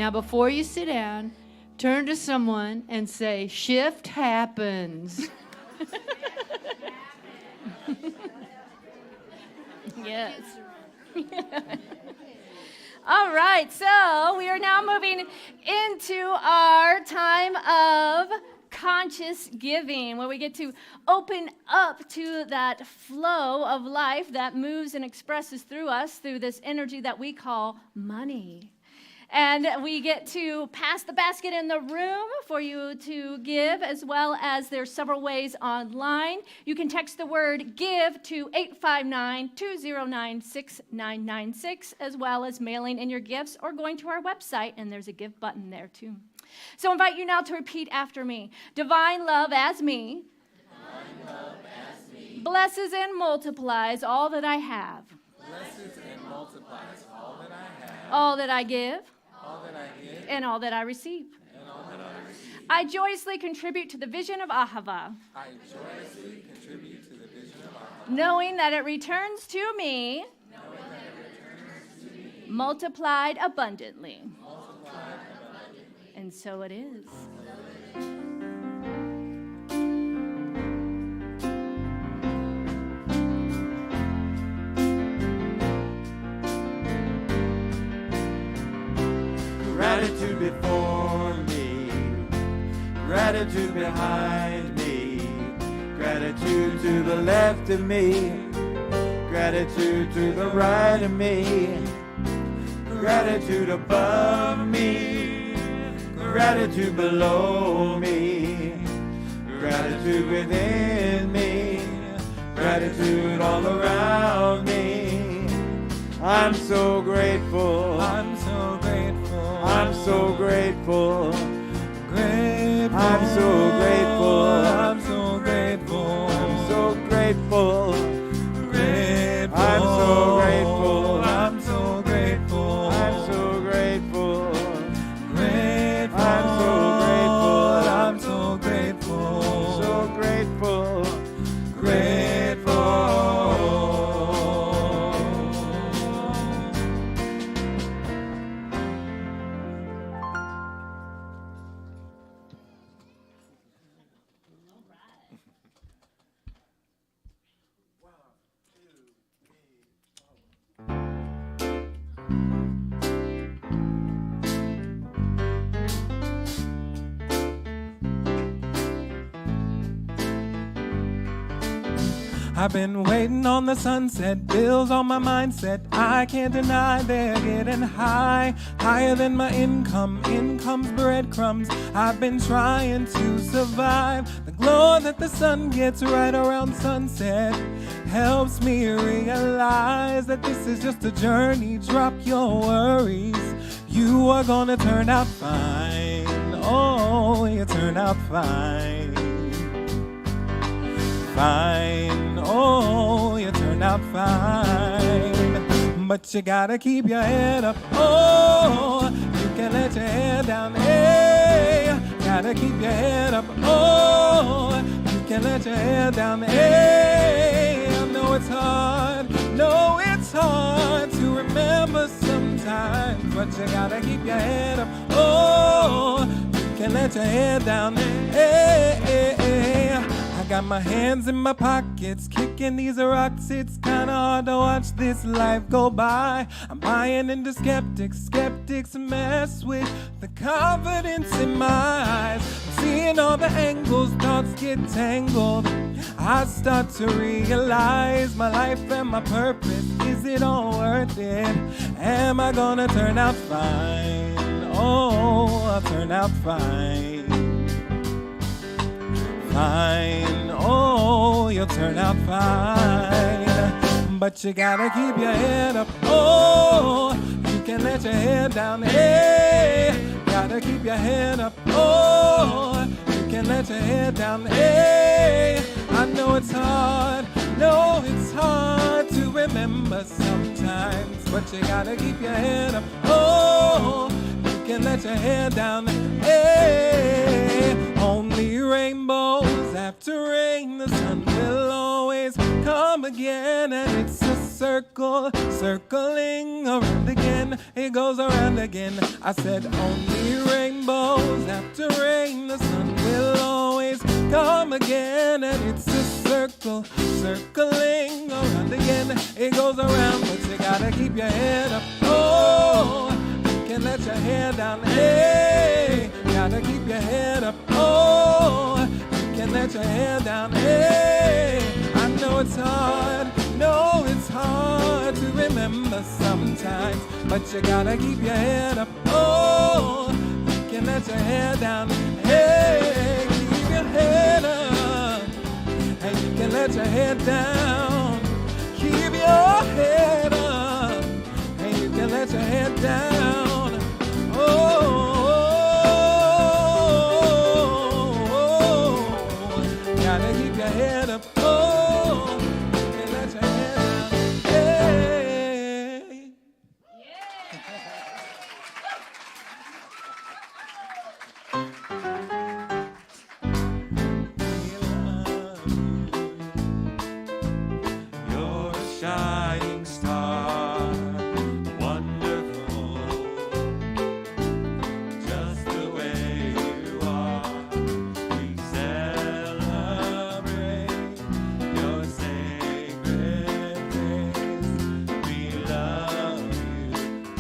Now, before you sit down, turn to someone and say, shift happens. Yes. All right, so we are now moving into our time of conscious giving, where we get to open up to that flow of life that moves and expresses through us through this energy that we call money. And we get to pass the basket in the room for you to give, as well as there's several ways online. You can text the word GIVE to 859-209-6996, as well as mailing in your gifts or going to our website, and there's a give button there too. So I invite you now to repeat after me. Divine love as me, blesses and multiplies all that I have, Blesses and multiplies all that I have, all that I give, all that I give, and all that I receive. and all that I receive. I joyously contribute to the vision of Ahava, I joyously contribute to the vision of Ahava, knowing that it returns to me, multiplied abundantly. And so it is. Gratitude before me, gratitude behind me, gratitude to the left of me, gratitude to the right of me, gratitude above me, gratitude below me, gratitude within me, gratitude all around me. I'm so grateful. I'm so grateful. I'm so grateful. Grateful. I'm so grateful. I'm so grateful. I'm so grateful. Grateful. I'm so grateful. I'm so grateful. I'm so grateful. Grateful. I'm so grateful. I'm so grateful. So grateful. Grateful. I've been waiting on the sunset, bills on my mindset. I can't deny they're getting high, higher than my income. Income's breadcrumbs. I've been trying to survive. The glow that the sun gets right around sunset helps me realize that this is just a journey. Drop your worries. You are gonna turn out fine. Oh, you turn out fine. Fine, oh, you turn out fine. But you gotta keep your head up, oh, you can't let your head down, hey. Gotta keep your head up, oh, you can't let your head down, hey. I know it's hard to remember sometimes, but you gotta keep your head up, oh, you can't let your head down, hey. I got my hands in my pockets, kicking these rocks. It's kinda hard to watch this life go by. I'm buying into skeptics mess with the confidence in my eyes. I'm seeing all the angles, thoughts get tangled. I start to realize my life and my purpose. Is it all worth it? Am I gonna turn out fine? Oh, I'll turn out fine. Fine, oh, you'll turn out fine. But you gotta keep your head up, oh, you can't let your head down, hey. Gotta keep your head up, oh, you can't let your head down, hey. I know it's hard to remember sometimes, but you gotta keep your head up, oh, you can't let your head down, hey. Only rainbows after rain, the sun will always come again, and it's a circle, circling around again. It goes around again. I said only rainbows after rain. The sun will always come again. And it's a circle, circling around again. It goes around, but you gotta keep your head up. Oh, you can let your hair down. Hey, gotta keep your head up. Oh, you can let your hair down. Hey, I know it's hard. No, it's hard to remember sometimes, but you gotta keep your head up. Oh, you can let your hair down. Hey, keep your head up. And you can let your head down. Keep your head up. And you can let your head down. Oh, gotta keep your head up. Oh, you can let your head down. Hey. You're a shining star, wonderful, just the way you are. We celebrate your sacred grace. We love you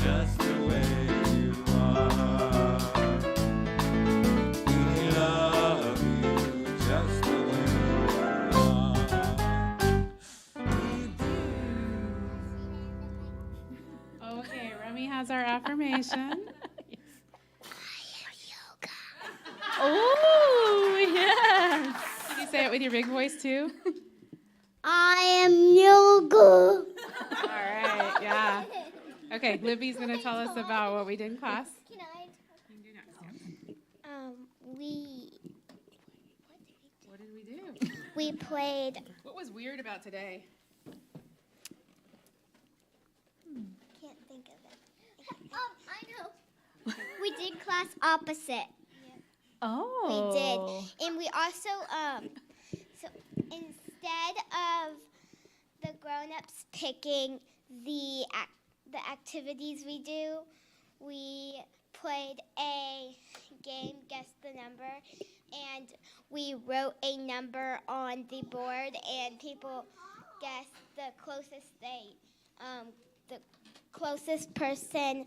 just the way you are. We love you just the way you are. Okay, Remy has our affirmation. Oh, yes. Can you say it with your big voice too? I am yoga. All right, yeah. Okay, Libby's going to tell us about what we did in class. Can I? You can do next, yeah. What did we do? We played. What was weird about today? Can't think of it. I know. We did class opposite. Oh. We did, and we also so instead of the grown-ups picking the activities we do, we played a game, guess the number, and we wrote a number on the board, and people guessed the closest the closest person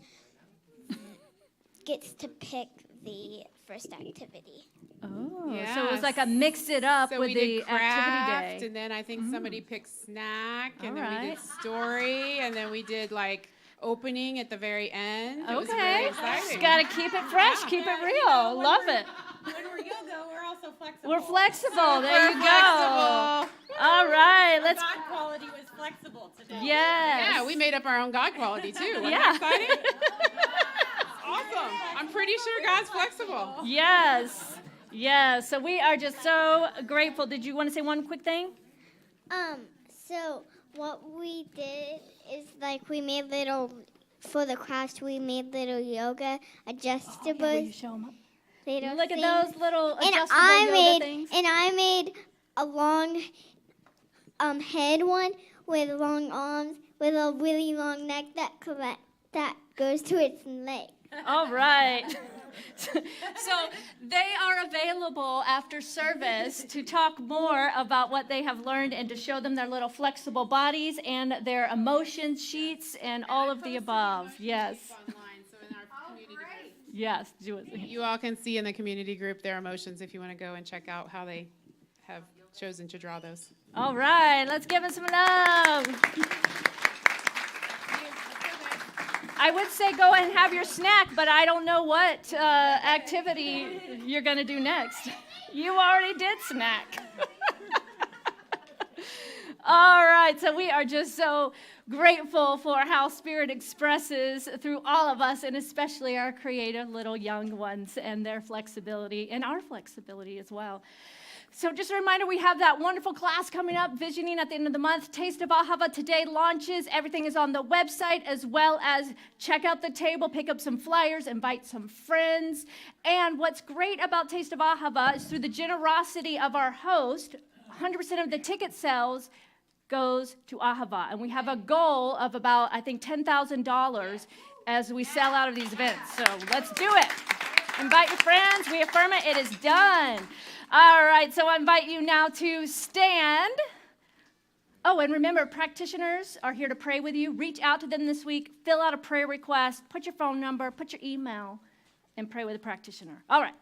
gets to pick the first activity. Oh, Yeah. so it was like a mix it up So with we the did craft, activity day. and then I think somebody picked snack, and All then we right. did story, and then we did like opening at the very end. It was very Okay. exciting. Got to keep it fresh, keep it real. Love it. When we're yoga, we're also flexible. We're flexible. There We're you go. flexible. All right, let's. God quality was flexible today. Yes. Yeah, we made up our own God quality too. Wasn't Yeah. that exciting? Awesome. I'm pretty sure God's flexible. Yes. Yes. So we are just so grateful. Did you want to say one quick thing? So what we did is like we made little for the crafts. We made little yoga adjustables. Will you show them up? Little Look at things. those little And adjustable I yoga made things. a long head one with long arms with a really long neck that goes to its leg. All right. So they are available after service to talk more about what they have learned and to show them their little flexible bodies and their emotion sheets and all of the above. Yes. Online, so in our community group. Yes. Do it. You all can see in the community group their emotions if you want to go and check out how they have chosen to draw those. All right. Let's give them some love. I would say go and have your snack, but I don't know what activity you're going to do next. You already did snack. All right, so we are just so grateful for how Spirit expresses through all of us, and especially our creative little young ones and their flexibility, and our flexibility as well. So just a reminder, we have that wonderful class coming up, Visioning at the end of the month. Taste of Ahava today launches. Everything is on the website, as well as check out the table, pick up some flyers, invite some friends. And what's great about Taste of Ahava is through the generosity of our host, 100% of the ticket sales goes to Ahava. And we have a goal of about, I think, $10,000 as we sell out of these events. So let's do it. Invite your friends. We affirm it. It is done. All right, so I invite you now to stand. Oh, and remember, practitioners are here to pray with you. Reach out to them this week. Fill out a prayer request. Put your phone number. Put your email. And pray with a practitioner. All right.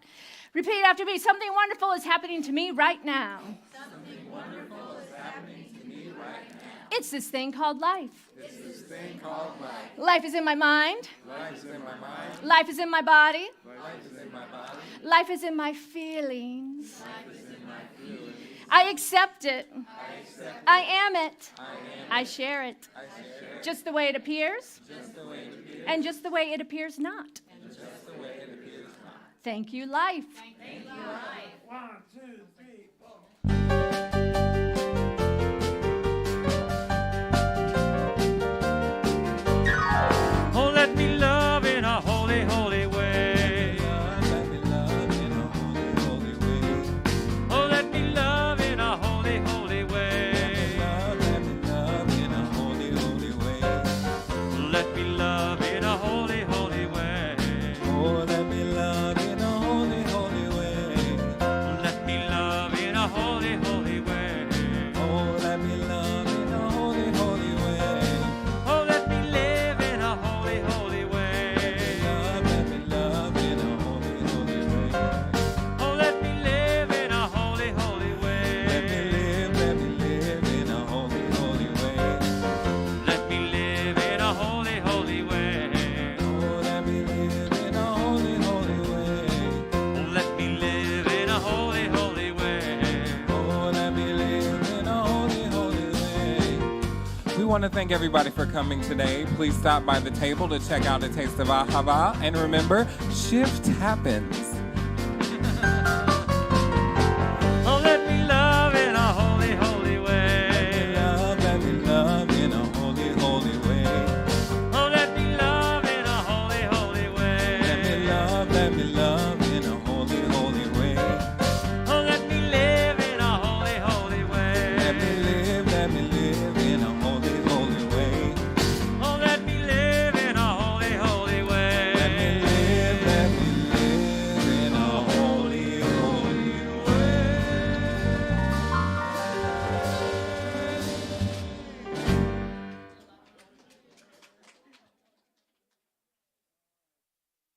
Repeat after me. Something wonderful is happening to me right now. Something wonderful is happening to me right now. It's this thing called life. It's this thing called life. Life is in my mind. Life is in my mind. Life is in my body. Life is in my body. Life is in my feelings. Life is in my feelings. I accept it. I accept it. I am it. I am I share it. I share it. Just the way it appears. Just the way it appears. And just the way it appears not. And just the way it appears not. Thank you, life. Thank you, life. 1, 2, 3, 4. Oh, let me love in a holy, holy way. Let me love in a holy, holy way. Oh, let me love in a holy, holy way. Let me love in a holy, holy way. Let me love in a holy, holy way. Oh, let me love in a holy, holy way. Let me love in a holy, holy way. Oh, let me love in a holy, holy way. Oh, let me live in a holy, holy way. Let me love in a holy, holy way. Oh, let me live in a holy, holy way. Let me live in a holy, holy way. Let me live in a holy, holy way. Oh, let me live in a holy, holy way. Oh, let me live in a holy, holy way. Oh, let me live in a holy, holy way. We want to thank everybody for coming today. Please stop by the table to check out a taste of Ahava. And remember, shift happens. Oh, let me love in a holy, holy way. Let me love in a holy